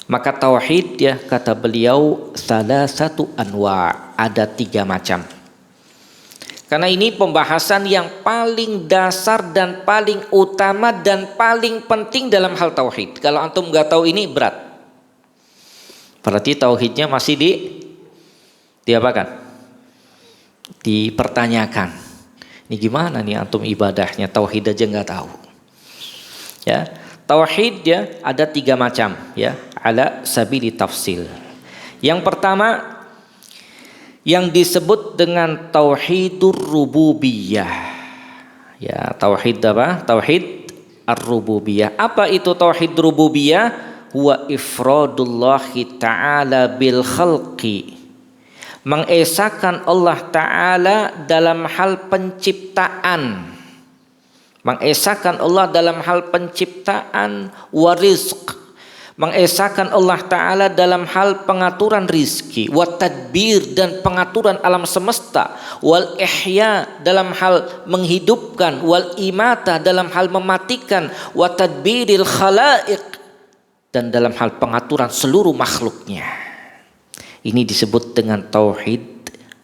Maka tauhid, ya, kata beliau, salah satu anwa', ada 3 macam. Karena ini pembahasan yang paling dasar dan paling utama dan paling penting dalam hal tauhid. Kalau antum nggak tahu ini berat. Berarti tauhidnya masih diapakan? Dipertanyakan. Ini gimana nih antum ibadahnya, tauhid aja nggak tahu. Ya, tauhid, ya, ada 3 macam, ya, ala sabili tafsil. Yang pertama yang disebut dengan tauhidur rububiyah. Ya, tauhid apa? Tauhid ar-rububiyah. Apa itu tauhid rububiyah? Huwa ifradullahi ta'ala bil khalqi, mengesakan Allah Ta'ala dalam hal penciptaan, mengesakan Allah dalam hal penciptaan, wa rizq, mengesakan Allah Ta'ala dalam hal pengaturan rizki, wa tadbir, dan pengaturan alam semesta, wal ihya, dalam hal menghidupkan, wal imata, dalam hal mematikan, wa tadbiril khalaiq, dan dalam hal pengaturan seluruh makhluknya. Ini disebut dengan tauhid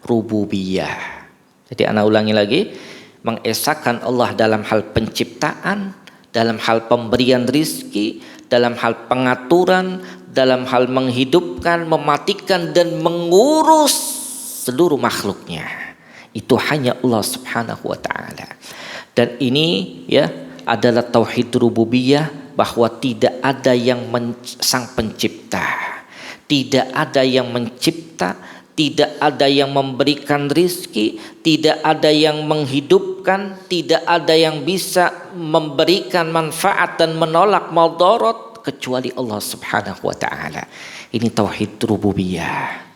rububiyah. Jadi ana ulangi lagi, mengesakan Allah dalam hal penciptaan, dalam hal pemberian rizki, dalam hal pengaturan, dalam hal menghidupkan, mematikan, dan mengurus seluruh makhluknya. Itu hanya Allah Subhanahu wa ta'ala. Dan ini, ya, adalah tauhid rububiyah, bahwa tidak ada yang sang pencipta, tidak ada yang mencipta, tidak ada yang memberikan rizki, tidak ada yang menghidupkan, tidak ada yang bisa memberikan manfaat dan menolak madarat kecuali Allah Subhanahu wa ta'ala. Ini tauhid rububiyah.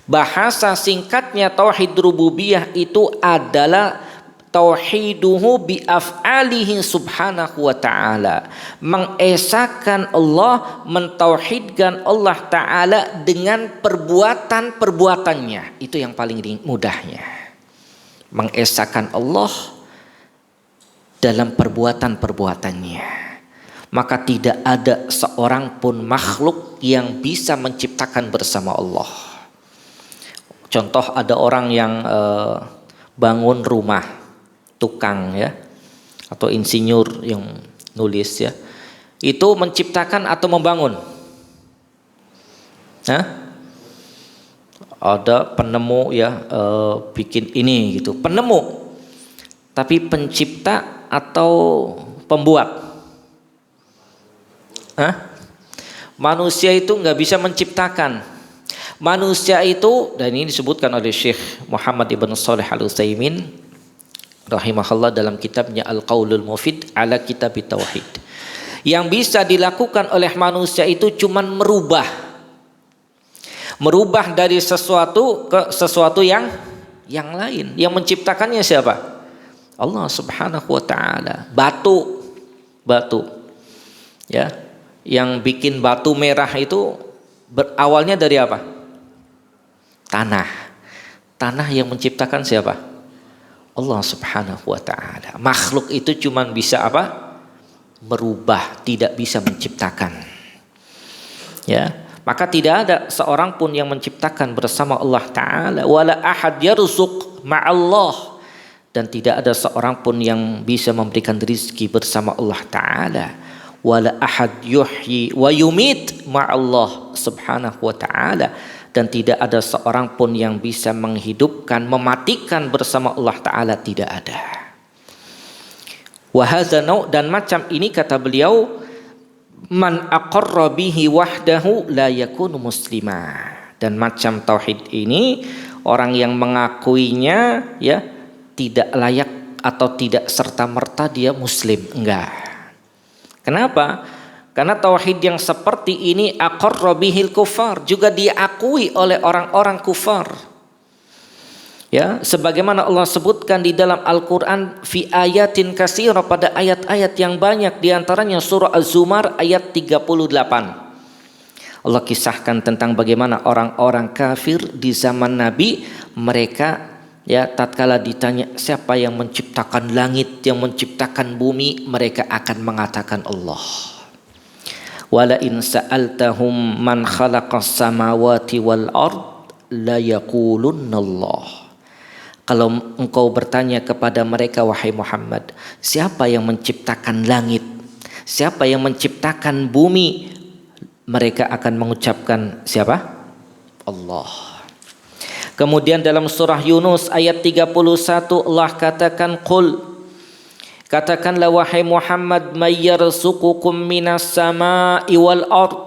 Bahasa singkatnya tauhid rububiyah itu adalah tauhiduhu bi af'alihi subhanahu wa ta'ala, mengesakan Allah, mentauhidkan Allah Ta'ala dengan perbuatan-perbuatannya. Itu yang paling mudahnya, mengesakan Allah dalam perbuatan-perbuatannya, maka tidak ada seorang pun makhluk yang bisa menciptakan bersama Allah. Contoh, ada orang yang bangun rumah, tukang ya, atau insinyur yang nulis ya, itu menciptakan atau membangun? Ada penemu ya, bikin ini gitu, penemu. Tapi pencipta atau pembuat? Manusia itu nggak bisa menciptakan. Manusia itu, dan ini disebutkan oleh Syekh Muhammad ibn Shalih Al-Utsaimin rahimahullah dalam kitabnya Al-Qaulul Mufid ala Kitab Tauhid. Yang bisa dilakukan oleh manusia itu cuman merubah dari sesuatu ke sesuatu yang lain. Yang menciptakannya siapa? Allah Subhanahu wa taala. Batu ya, yang bikin batu merah itu berawalnya dari apa? Tanah yang menciptakan siapa? Allah Subhanahu wa taala. Makhluk itu cuman bisa apa? Merubah, tidak bisa menciptakan. Ya, maka tidak ada seorang pun yang menciptakan bersama Allah taala. Wala ahad yarzuq ma'allah, dan tidak ada seorang pun yang bisa memberikan rizki bersama Allah taala. Wala ahad yuhyi wa yumit ma'allah subhanahu wa ta'ala, dan tidak ada seorang pun yang bisa menghidupkan, mematikan bersama Allah taala, tidak ada. Wa hadza dan macam ini kata beliau, man aqarra bihi wahdahu la yakunu muslima. Dan macam tauhid ini, orang yang mengakuinya ya tidak layak atau tidak serta-merta dia muslim, enggak. Kenapa? Karena tauhid yang seperti ini aqarra bihil kufar, juga diakui oleh orang-orang kufar. Ya, sebagaimana Allah sebutkan di dalam Al-Qur'an fi ayatin katsira, pada ayat-ayat yang banyak, di antaranya surah Az-Zumar ayat 38. Allah kisahkan tentang bagaimana orang-orang kafir di zaman Nabi, mereka ya tatkala ditanya siapa yang menciptakan langit, yang menciptakan bumi, mereka akan mengatakan Allah. Wala in sa'altahum man khalaqas samawati wal ard la yaqulunna Allah. Kalau engkau bertanya kepada mereka wahai Muhammad, siapa yang menciptakan langit, siapa yang menciptakan bumi, mereka akan mengucapkan siapa? Allah. Kemudian dalam surah Yunus ayat 31 Allah katakan, qul, katakanlah wahai Muhammad, may yarzuqukum minas sama'i wal ard,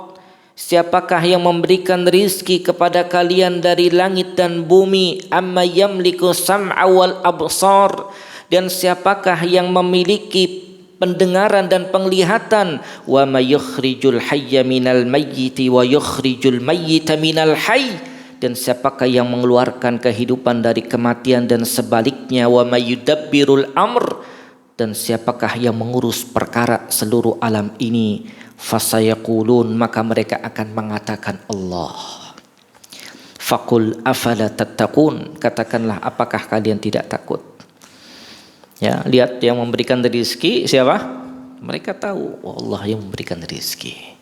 siapakah yang memberikan rizki kepada kalian dari langit dan bumi, amma yamliku sam'a wal absar, dan siapakah yang memiliki pendengaran dan penglihatan, wa may yukhrijul hayya minal mayyiti wa yukhrijul mayyita minal hayy, dan siapakah yang mengeluarkan kehidupan dari kematian dan sebaliknya, wa may yudabbirul amr, dan siapakah yang mengurus perkara seluruh alam ini, fasayaqulun, maka mereka akan mengatakan Allah. Faqul afala tattaqun, katakanlah apakah kalian tidak takut? Ya, lihat yang memberikan rezeki siapa? Mereka tahu Allah yang memberikan rezeki.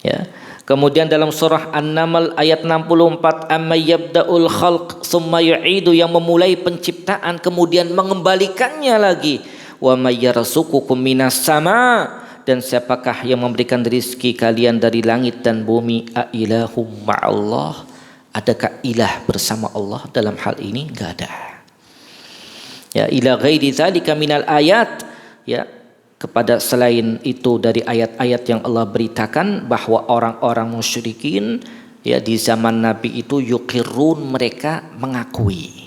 Ya. Kemudian dalam surah An-Naml ayat 64, amma yabda'ul khalq tsumma yu'idu, yang memulai penciptaan kemudian mengembalikannya lagi. Wa may yarzuqukum minas sama, dan siapakah yang memberikan rezeki kalian dari langit dan bumi, a ilahum ma'allah, adakah ilah bersama Allah dalam hal ini? Enggak ada. Ya, ila ghairi dzalika minal ayat, ya, kepada selain itu dari ayat-ayat yang Allah beritakan bahwa orang-orang musyrikin ya di zaman Nabi itu yuqirrun, mereka mengakui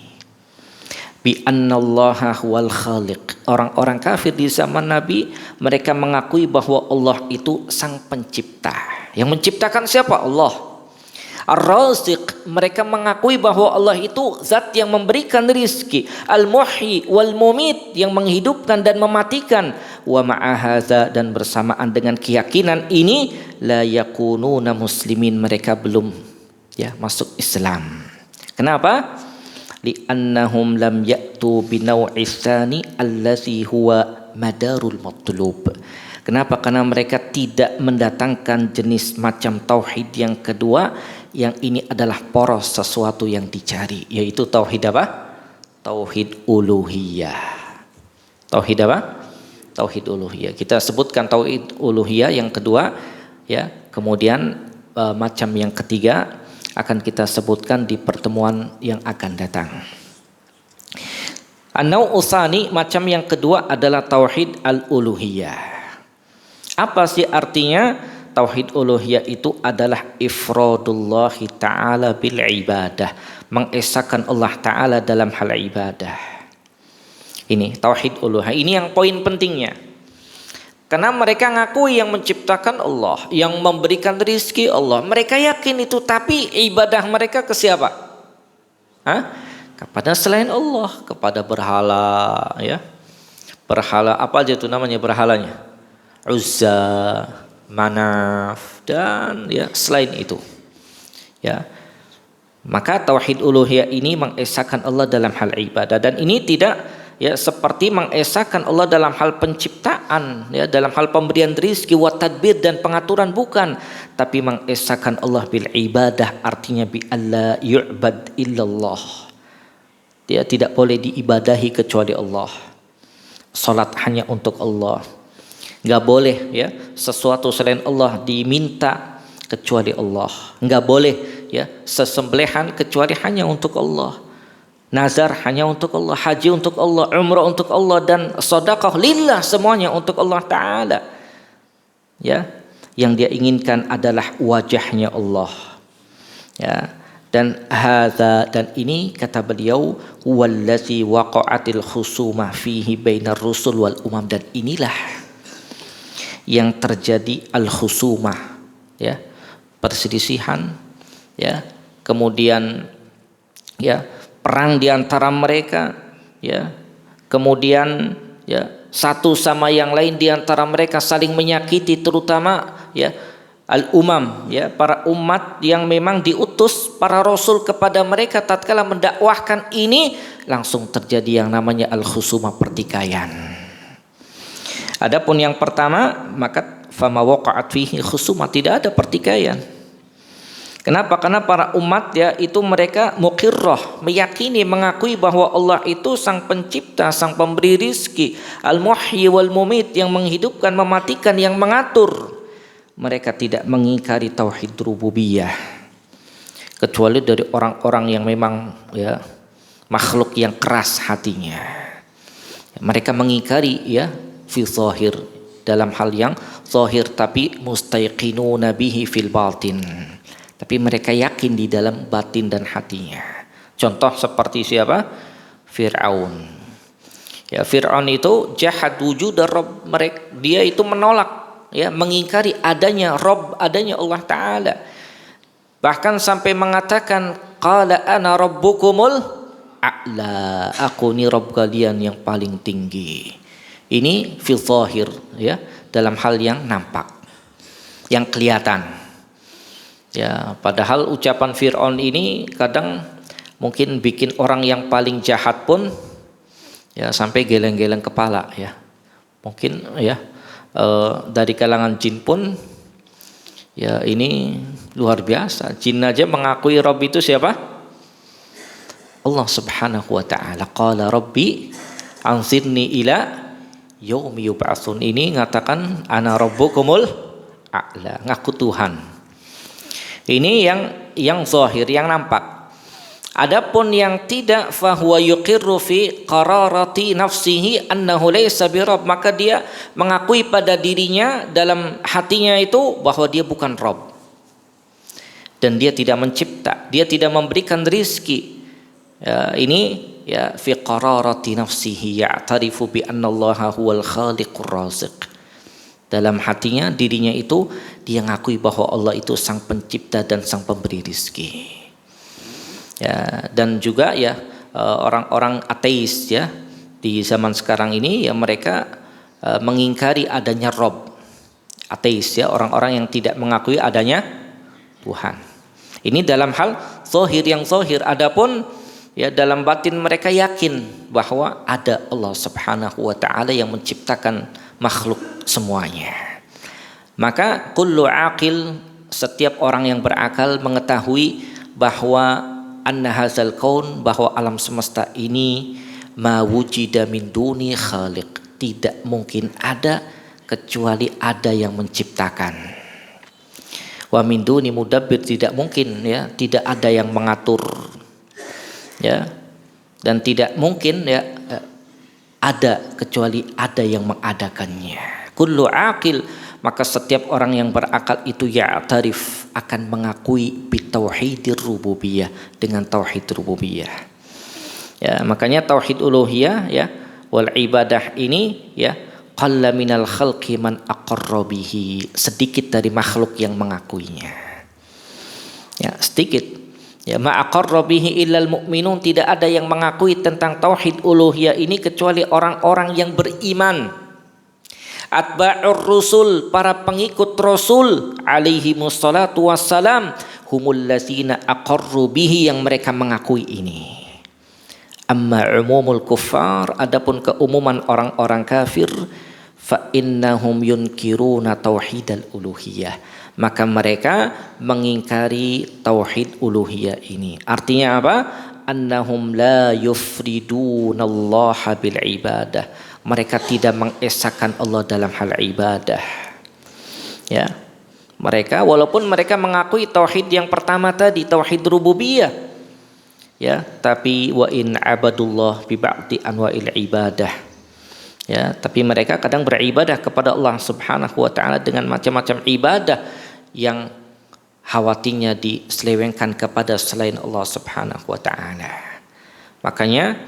bi annallaha huwal khaliq. Orang-orang kafir di zaman Nabi, mereka mengakui bahwa Allah itu sang pencipta. Yang menciptakan siapa? Allah. Ar-Raziq, mereka mengakui bahwa Allah itu zat yang memberikan rizki. Al-Muhyi wal Mumit, yang menghidupkan dan mematikan. Wa ma'ahadza, dan bersamaan dengan keyakinan ini, la yakununa muslimin, mereka belum ya masuk Islam. Kenapa? Li'annahum lam ya'tu binaw'i tsani allazi huwa madarul matlub. Kenapa? Karena mereka tidak mendatangkan jenis macam tauhid yang kedua, yang ini adalah poros sesuatu yang dicari, yaitu tauhid apa? Tauhid uluhiyah. Tauhid apa? Tauhid uluhiyah. Kita sebutkan tauhid uluhiyah yang kedua, ya. Kemudian macam yang ketiga akan kita sebutkan di pertemuan yang akan datang. An-Naw' Utsani, macam yang kedua adalah tauhid al-uluhiyah. Apa sih artinya? Tauhid uluhiyah itu adalah ifradullah ta'ala bil ibadah, mengesahkan Allah Ta'ala dalam hal ibadah. Ini tauhid uluhiyah, ini yang poin pentingnya. Karena mereka ngakui yang menciptakan Allah, yang memberikan rizki Allah, mereka yakin itu, tapi ibadah mereka ke siapa? Kepada selain Allah, kepada berhala, ya. Berhala apa aja itu namanya berhalanya? Uzza, Manaf, dan ya selain itu. Ya. Maka tauhid uluhiyah ini mengesahkan Allah dalam hal ibadah, dan ini tidak ya seperti mengesahkan Allah dalam hal penciptaan, ya, dalam hal pemberian rizki, wa tadbir dan pengaturan, bukan, tapi mengesahkan Allah bil ibadah, artinya bi alla yu'bad illallah. Dia tidak boleh diibadahi kecuali Allah. Salat hanya untuk Allah. Enggak boleh ya sesuatu selain Allah diminta kecuali Allah. Enggak boleh ya sesembelihan kecuali hanya untuk Allah. Nazar hanya untuk Allah, haji untuk Allah, umrah untuk Allah, dan sedekah lillah, semuanya untuk Allah Ta'ala. Ya, yang dia inginkan adalah wajahnya Allah. Ya. Dan hadza, dan ini kata beliau, wallazi waqa'atil khusumah fihi bainar rusul wal umam, dan inilah yang terjadi al khusumah, ya, perselisihan, ya, kemudian ya perang di antara mereka, ya, kemudian ya satu sama yang lain di antara mereka saling menyakiti, terutama ya al-umam, ya, para umat yang memang diutus para rasul kepada mereka tatkala mendakwahkan ini, langsung terjadi yang namanya al-khusumah, pertikaian. Adapun yang pertama, maka fama waqa'at fihi khusumah, tidak ada pertikaian. Kenapa? Karena para umat ya itu mereka muqirrah, meyakini, mengakui bahwa Allah itu sang pencipta, sang pemberi rizki, al-muhyi wal mumit, yang menghidupkan, mematikan, yang mengatur. Mereka tidak mengingkari tauhid rububiyah, kecuali dari orang-orang yang memang ya makhluk yang keras hatinya. Mereka mengingkari ya fi zahir, dalam hal yang zahir, tapi mustaiqinuna bihi fil batin, tapi mereka yakin di dalam batin dan hatinya. Contoh seperti siapa? Fir'aun. Ya, Fir'aun itu jahad wujud Rabb, mereka, dia itu menolak, ya, mengingkari adanya Rabb, adanya Allah Ta'ala. Bahkan sampai mengatakan qala ana rabbukumul a'la, aku ni Rabb kalian yang paling tinggi. Ini fil zahir, ya, dalam hal yang nampak, yang kelihatan. Ya, padahal ucapan Fir'aun ini kadang mungkin bikin orang yang paling jahat pun ya sampai geleng-geleng kepala, ya. Mungkin ya dari kalangan jin pun ya ini luar biasa. Jin aja mengakui Rabb itu siapa? Allah Subhanahu wa ta'ala. Qala Rabbi anzirni ila yaumi yub'atsun. Ini ngatakan ana rabbukumul a'la, ngaku Tuhan. Ini yang zahir, yang nampak. Adapun yang tidak, fahuwa yuqirru fi qararati nafsihi annahu laysa birabb, maka dia mengakui pada dirinya, dalam hatinya itu, bahwa dia bukan Rabb, dan dia tidak mencipta, dia tidak memberikan rizki. Ya, ini ya fi qararati nafsihi ya'tarifu bi anna Allaha huwal khaliqur raziq. Dalam hatinya, dirinya itu dia ngakui bahwa Allah itu sang pencipta dan sang pemberi rizki. Ya, dan juga ya orang-orang ateis ya di zaman sekarang ini ya mereka mengingkari adanya Rabb. Ateis ya, orang-orang yang tidak mengakui adanya Tuhan. Ini dalam hal zahir, yang zahir. Adapun ya dalam batin mereka yakin bahwa ada Allah Subhanahu wa ta'ala yang menciptakan makhluk semuanya. Maka kullu aqil, setiap orang yang berakal mengetahui bahwa anna hadzal kaun, bahwa alam semesta ini ma wujida min duni khaliq, tidak mungkin ada kecuali ada yang menciptakan. Wa min duni mudabbir, tidak mungkin ya, tidak ada yang mengatur ya, dan tidak mungkin ya ada kecuali ada yang mengadakannya. Kullu aqil, maka setiap orang yang berakal itu ya'tarif, akan mengakui bitauhidir rububiyah, dengan tauhid rububiyah. Ya, makanya tauhid uluhiyah ya wal ibadah ini ya, qalla minal khalqi man aqarra bihi, sedikit dari makhluk yang mengakuinya. Ya, sedikit. Ya, ma aqarra bihi illal mu'minun, tidak ada yang mengakui tentang tauhid uluhiyah ini kecuali orang-orang yang beriman. Atba'ur rusul, para pengikut Rasul alaihi wassalatu wassalam, humul ladzina aqarru bihi, yang mereka mengakui ini. Amma umumul kuffar, adapun keumuman orang-orang kafir, fa innahum yunkiruna tauhidal uluhiyah, maka mereka mengingkari tauhid uluhiyah ini. Artinya apa? Annahum la yufridunallaha bil ibadah, mereka tidak mengesahkan Allah dalam hal ibadah. Ya, mereka walaupun mereka mengakui tauhid yang pertama tadi, tauhid rububiyah, ya, tapi wa in abadullah bi ba'di anwa'il ibadah, ya, tapi mereka kadang beribadah kepada Allah Subhanahu wa taala dengan macam-macam ibadah yang khawatirnya diselewengkan kepada selain Allah Subhanahu wa taala. Makanya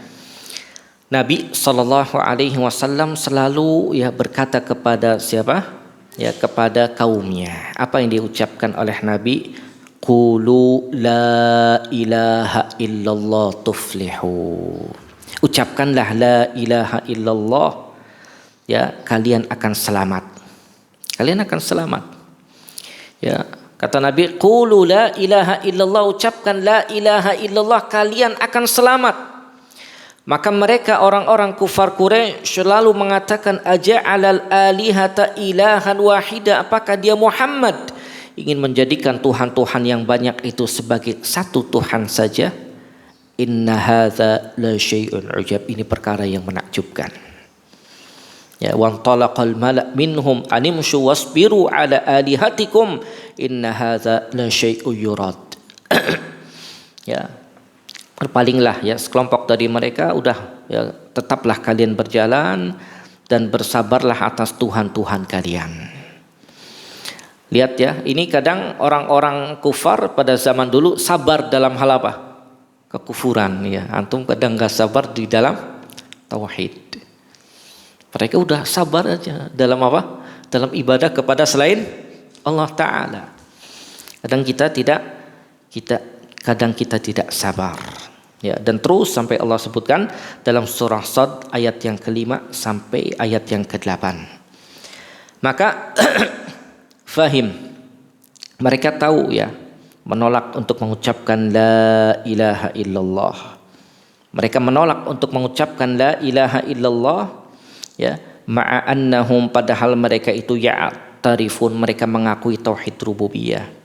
Nabi sallallahu alaihi wasallam selalu ya berkata kepada siapa? Ya, kepada kaumnya. Apa yang diucapkan oleh Nabi? Qulu la ilaha illallah tuflihu. Ucapkanlah la ilaha illallah, ya, kalian akan selamat. Kalian akan selamat. Ya, kata Nabi, qulu la ilaha illallah, ucapkan la ilaha illallah, kalian akan selamat. Maka mereka orang-orang kufar Quraisy selalu mengatakan aja'alal alihata ilahan wahida, apakah dia Muhammad ingin menjadikan Tuhan-Tuhan yang banyak itu sebagai satu Tuhan saja? Inna hadza la syai'un ujab, ini perkara yang menakjubkan. Ya, wan talaqal malak minhum animshu wasbiru ala alihatikum inna hadza la syai'un yurad. Ya, berpalinglah ya sekelompok dari mereka, udah ya, tetaplah kalian berjalan dan bersabarlah atas Tuhan-Tuhan kalian. Lihat ya, ini kadang orang-orang kufar pada zaman dulu sabar dalam hal apa? Kekufuran ya. Antum kadang gak sabar di dalam tauhid. Mereka udah sabar aja dalam apa? Dalam ibadah kepada selain Allah Ta'ala. Kadang kita tidak sabar. Ya, dan terus sampai Allah sebutkan dalam surah Sad ayat yang ke-5 sampai ayat yang ke-8. Maka fahim, mereka tahu ya, menolak untuk mengucapkan la ilaha illallah. Mereka menolak untuk mengucapkan la ilaha illallah ya, ma'a annahum, padahal mereka itu ya'tarifun, mereka mengakui tauhid rububiyah.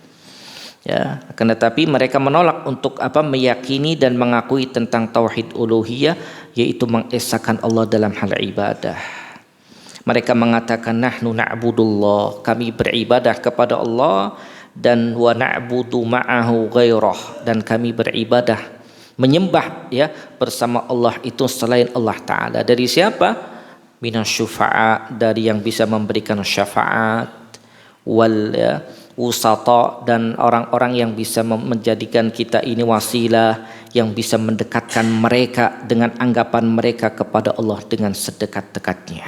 Ya, akan tetapi mereka menolak untuk apa? Meyakini dan mengakui tentang tauhid uluhiyah, yaitu mengesahkan Allah dalam hal ibadah. Mereka mengatakan nahnu na'budullah, kami beribadah kepada Allah, dan wa na'budu ma'ahu ghairah, dan kami beribadah menyembah ya bersama Allah itu selain Allah Ta'ala. Dari siapa? Minas syufa'a, dari yang bisa memberikan syafaat, wal ya, usata, dan orang-orang yang bisa menjadikan kita ini wasilah, yang bisa mendekatkan mereka dengan anggapan mereka kepada Allah dengan sedekat-dekatnya.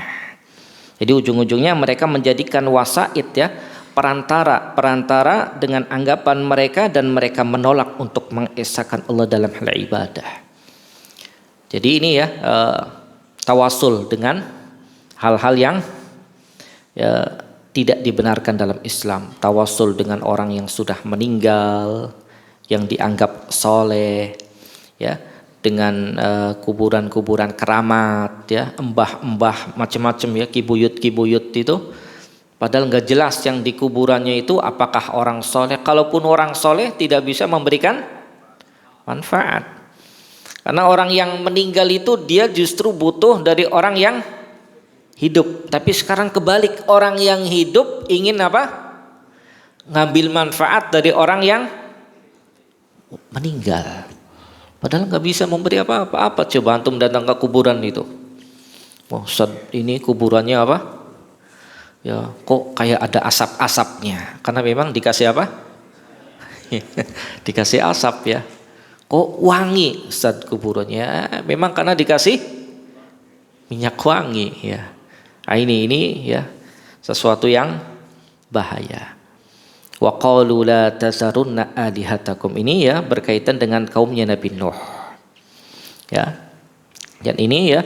Jadi ujung-ujungnya mereka menjadikan wasaid ya, perantara dengan anggapan mereka, dan mereka menolak untuk mengesahkan Allah dalam hal ibadah. Jadi ini ya tawasul dengan hal-hal yang ya tidak dibenarkan dalam Islam. Tawasul dengan orang yang sudah meninggal, yang dianggap soleh, ya, dengan kuburan-kuburan keramat ya, embah-embah macam-macam ya, kibuyut-kibuyut itu. Padahal nggak jelas yang di kuburannya itu apakah orang soleh. Kalaupun orang soleh tidak bisa memberikan manfaat. Karena orang yang meninggal itu dia justru butuh dari orang yang hidup. Tapi sekarang kebalik, orang yang hidup ingin apa? Ngambil manfaat dari orang yang meninggal. Padahal nggak bisa memberi apa-apa. Apa coba antum datang ke kuburan itu? Oh, ini kuburannya apa? Ya, kok kayak ada asap-asapnya? Karena memang dikasih apa? Dikasih asap ya. Kok wangi Ustaz kuburannya? Memang karena dikasih minyak wangi ya. Nah, ini ya sesuatu yang bahaya. Wa qalu la tazarunna alihatakum, ini ya berkaitan dengan kaumnya Nabi Nuh. Ya. Dan ini ya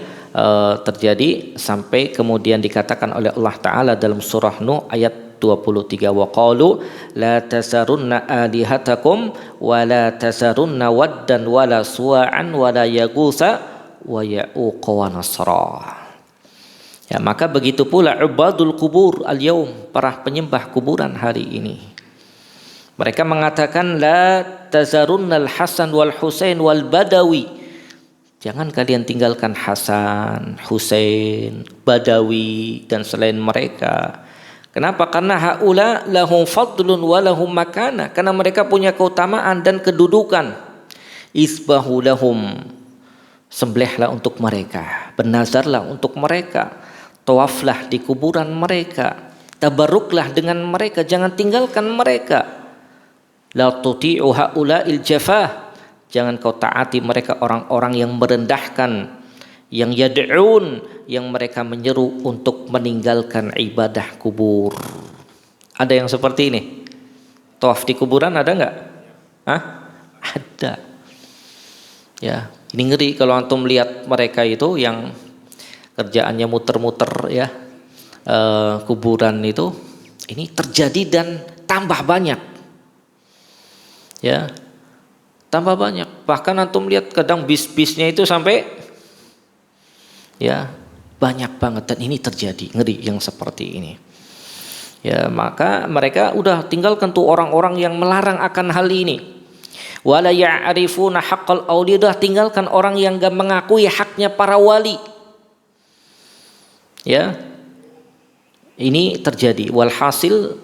terjadi sampai kemudian dikatakan oleh Allah Ta'ala dalam surah Nuh ayat 23, wa qalu la tazarunna alihatakum wa la tazarunna waddan wa la suwa'an wa la yaghutsa wa ya'uqa wa nasra. Ya, maka begitu pula ubadul kubur al-yaum, para penyembah kuburan hari ini. Mereka mengatakan la tazarunnal Hasan wal Husain wal Badawi. Jangan kalian tinggalkan Hasan, Husain, Badawi dan selain mereka. Kenapa? Karena haula lahum fadlun wa lahum makana. Karena mereka punya keutamaan dan kedudukan. Isbahu lahum. Sembelihlah untuk mereka, bernazarlah untuk mereka, tawaflah di kuburan mereka, tabarruklah dengan mereka, jangan tinggalkan mereka. La tuti'u haula'il jafah. Jangan kau taati mereka orang-orang yang merendahkan, yang yad'un, yang mereka menyeru untuk meninggalkan ibadah kubur. Ada yang seperti ini? Tawaf di kuburan ada enggak? Hah? Ada. Ya, ini ngeri kalau antum lihat mereka itu yang kerjaannya muter-muter ya, kuburan itu. Ini terjadi dan tambah banyak. Ya. Tambah banyak. Bahkan antum lihat kadang bis-bisnya itu sampai ya banyak banget, dan ini terjadi, ngeri yang seperti ini. Ya, maka mereka udah tinggalkan tuh orang-orang yang melarang akan hal ini. Wala ya'rifuna haqqal awliya, tinggalkan orang yang enggak mengakui haknya para wali. Ya. Ini terjadi. Walhasil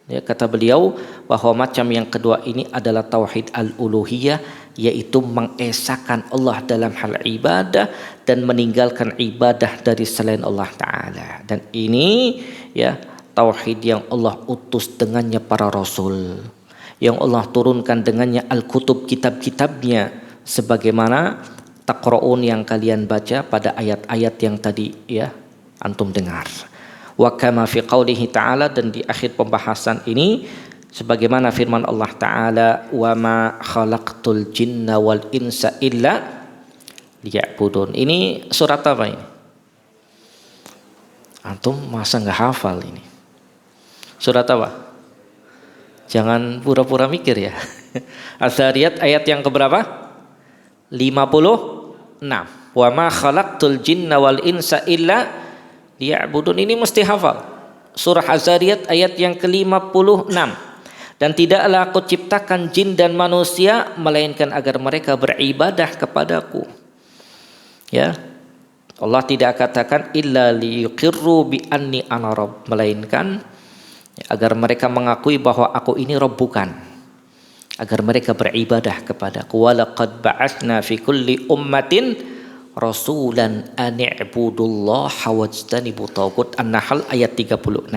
ya, kata beliau bahwa macam yang kedua ini adalah tauhid al-uluhiyah, yaitu mengesahkan Allah dalam hal ibadah dan meninggalkan ibadah dari selain Allah Ta'ala. Dan ini ya tauhid yang Allah utus dengannya para rasul, yang Allah turunkan dengannya al-kutub, kitab-kitabnya, sebagaimana taqra'un yang kalian baca pada ayat-ayat yang tadi ya antum dengar. Wa kama fi qaulihi ta'ala, dan di akhir pembahasan ini sebagaimana firman Allah Ta'ala, wa ma khalaqtul jinna wal insa illa liya'budun. Ini surat apa ini? Antum masa nggak hafal ini? Surat apa? Jangan pura-pura mikir ya. Az-Zariyat ayat yang keberapa? 56. Wa ma khalaqtul jinna wal insa illa liya'budun. Ini mesti hafal. Surah Az-Zariyat ayat yang ke-56. Dan tidaklah aku ciptakan jin dan manusia melainkan agar mereka beribadah kepadaku. Ya. Allah tidak katakan illa liyuqirru bi anni ana rabb, melainkan agar mereka mengakui bahwa aku ini Rabb, bukan. Agar mereka beribadah kepadaku. Wa laqad ba'atsna fi kulli ummatin rasulan an i'budullaha wajtanibu taghut. An-Nahl ayat 36.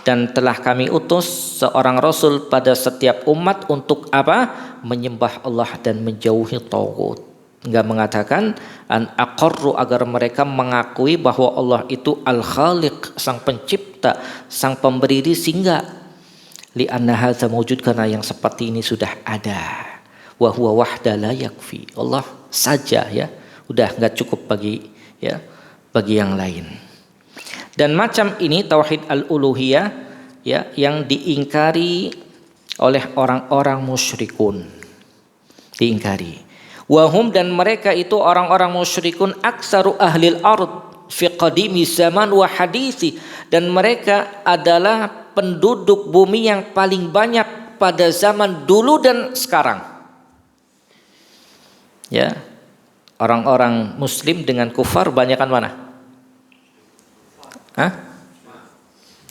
Dan telah kami utus seorang rasul pada setiap umat untuk apa? Menyembah Allah dan menjauhi taghut. Enggak mengatakan an aqarru, agar mereka mengakui bahwa Allah itu al-khaliq, sang pencipta, sang pemberi rizki, enggak. Li anna hadza mawjud, karena yang seperti ini sudah ada. Wa huwa wahda la yakfi. Allah saja ya. Udah enggak cukup bagi yang lain. Dan macam ini tauhid al-uluhiyah ya yang diingkari oleh orang-orang musyrikun. Diingkari. Wahum, dan mereka itu orang-orang musyrikun aksaru ahlil ard fi qadimi zaman wa hadisi, dan mereka adalah penduduk bumi yang paling banyak pada zaman dulu dan sekarang. Ya, orang-orang muslim dengan kufar banyakan mana? Hah?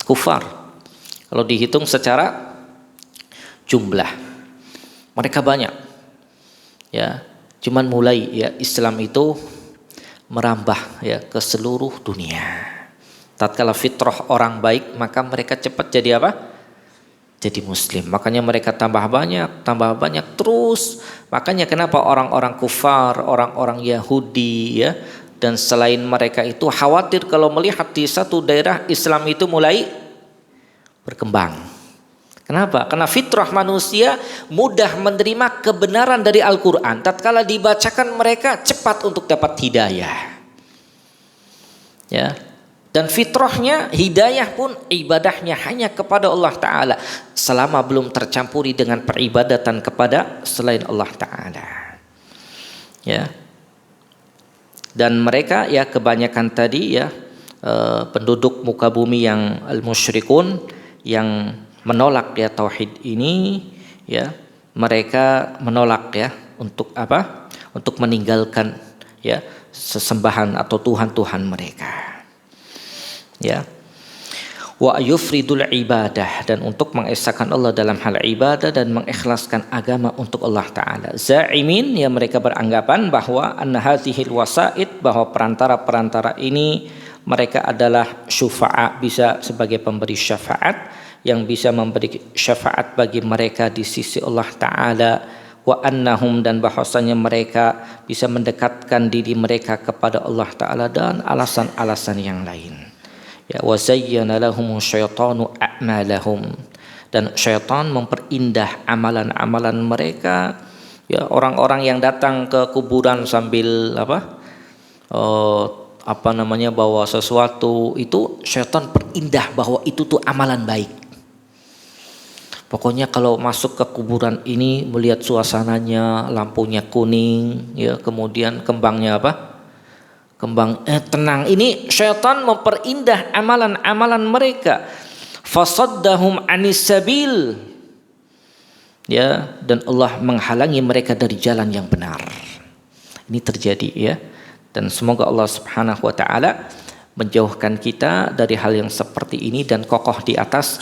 Kufar. Kalau dihitung secara jumlah, mereka banyak. Ya, cuman mulai ya Islam itu merambah ya ke seluruh dunia. Tatkala fitrah orang baik, maka mereka cepat jadi apa? Jadi muslim. Makanya mereka tambah banyak terus. Makanya kenapa orang-orang kufar, orang-orang Yahudi ya, dan selain mereka itu khawatir kalau melihat di satu daerah Islam itu mulai berkembang. Kenapa? Karena fitrah manusia mudah menerima kebenaran dari Al-Quran. Tatkala dibacakan mereka cepat untuk dapat hidayah. Ya. Dan fitrahnya, hidayah pun ibadahnya hanya kepada Allah Ta'ala, selama belum tercampuri dengan peribadatan kepada selain Allah Ta'ala. Ya. Dan mereka ya kebanyakan tadi ya penduduk muka bumi yang al-musyrikun, yang menolak ya tauhid ini, ya mereka menolak ya untuk apa? Untuk meninggalkan ya sesembahan atau tuhan-tuhan mereka. Ya. Wa yufridul ibadah, dan untuk mengesahkan Allah dalam hal ibadah dan mengikhlaskan agama untuk Allah Ta'ala. Za'imin, ya mereka beranggapan bahwa anna hadhil wasaid, bahwa perantara-perantara ini mereka adalah syufa'a, bisa sebagai pemberi syafaat, yang bisa memberi syafaat bagi mereka di sisi Allah Ta'ala. Wa annahum, dan bahwasanya mereka bisa mendekatkan diri mereka kepada Allah Ta'ala, dan alasan-alasan yang lain. Ya, wa zayyana lahum syaitanu a'malahum, dan syaitan memperindah amalan-amalan mereka. Ya, orang-orang yang datang ke kuburan sambil bawa sesuatu, itu syaitan perindah bahwa itu tuh amalan baik. Pokoknya kalau masuk ke kuburan ini melihat suasananya, lampunya kuning, ya kemudian kembangnya kembang tenang, ini syaitan memperindah amalan-amalan mereka. Fasaddahum anis sabil, ya, dan Allah menghalangi mereka dari jalan yang benar. Ini terjadi ya, dan semoga Allah Subhanahu wa taala menjauhkan kita dari hal yang seperti ini dan kokoh di atas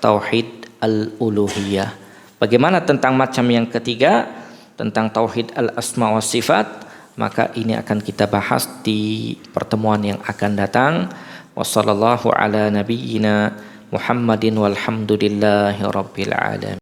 tauhid al-uluhiyah. Bagaimana tentang macam yang ketiga, tentang tauhid al-asma wa sifat? Maka ini akan kita bahas di pertemuan yang akan datang. Wassallallahu ala nabiyyina Muhammadin walhamdulillahi rabbil alamin.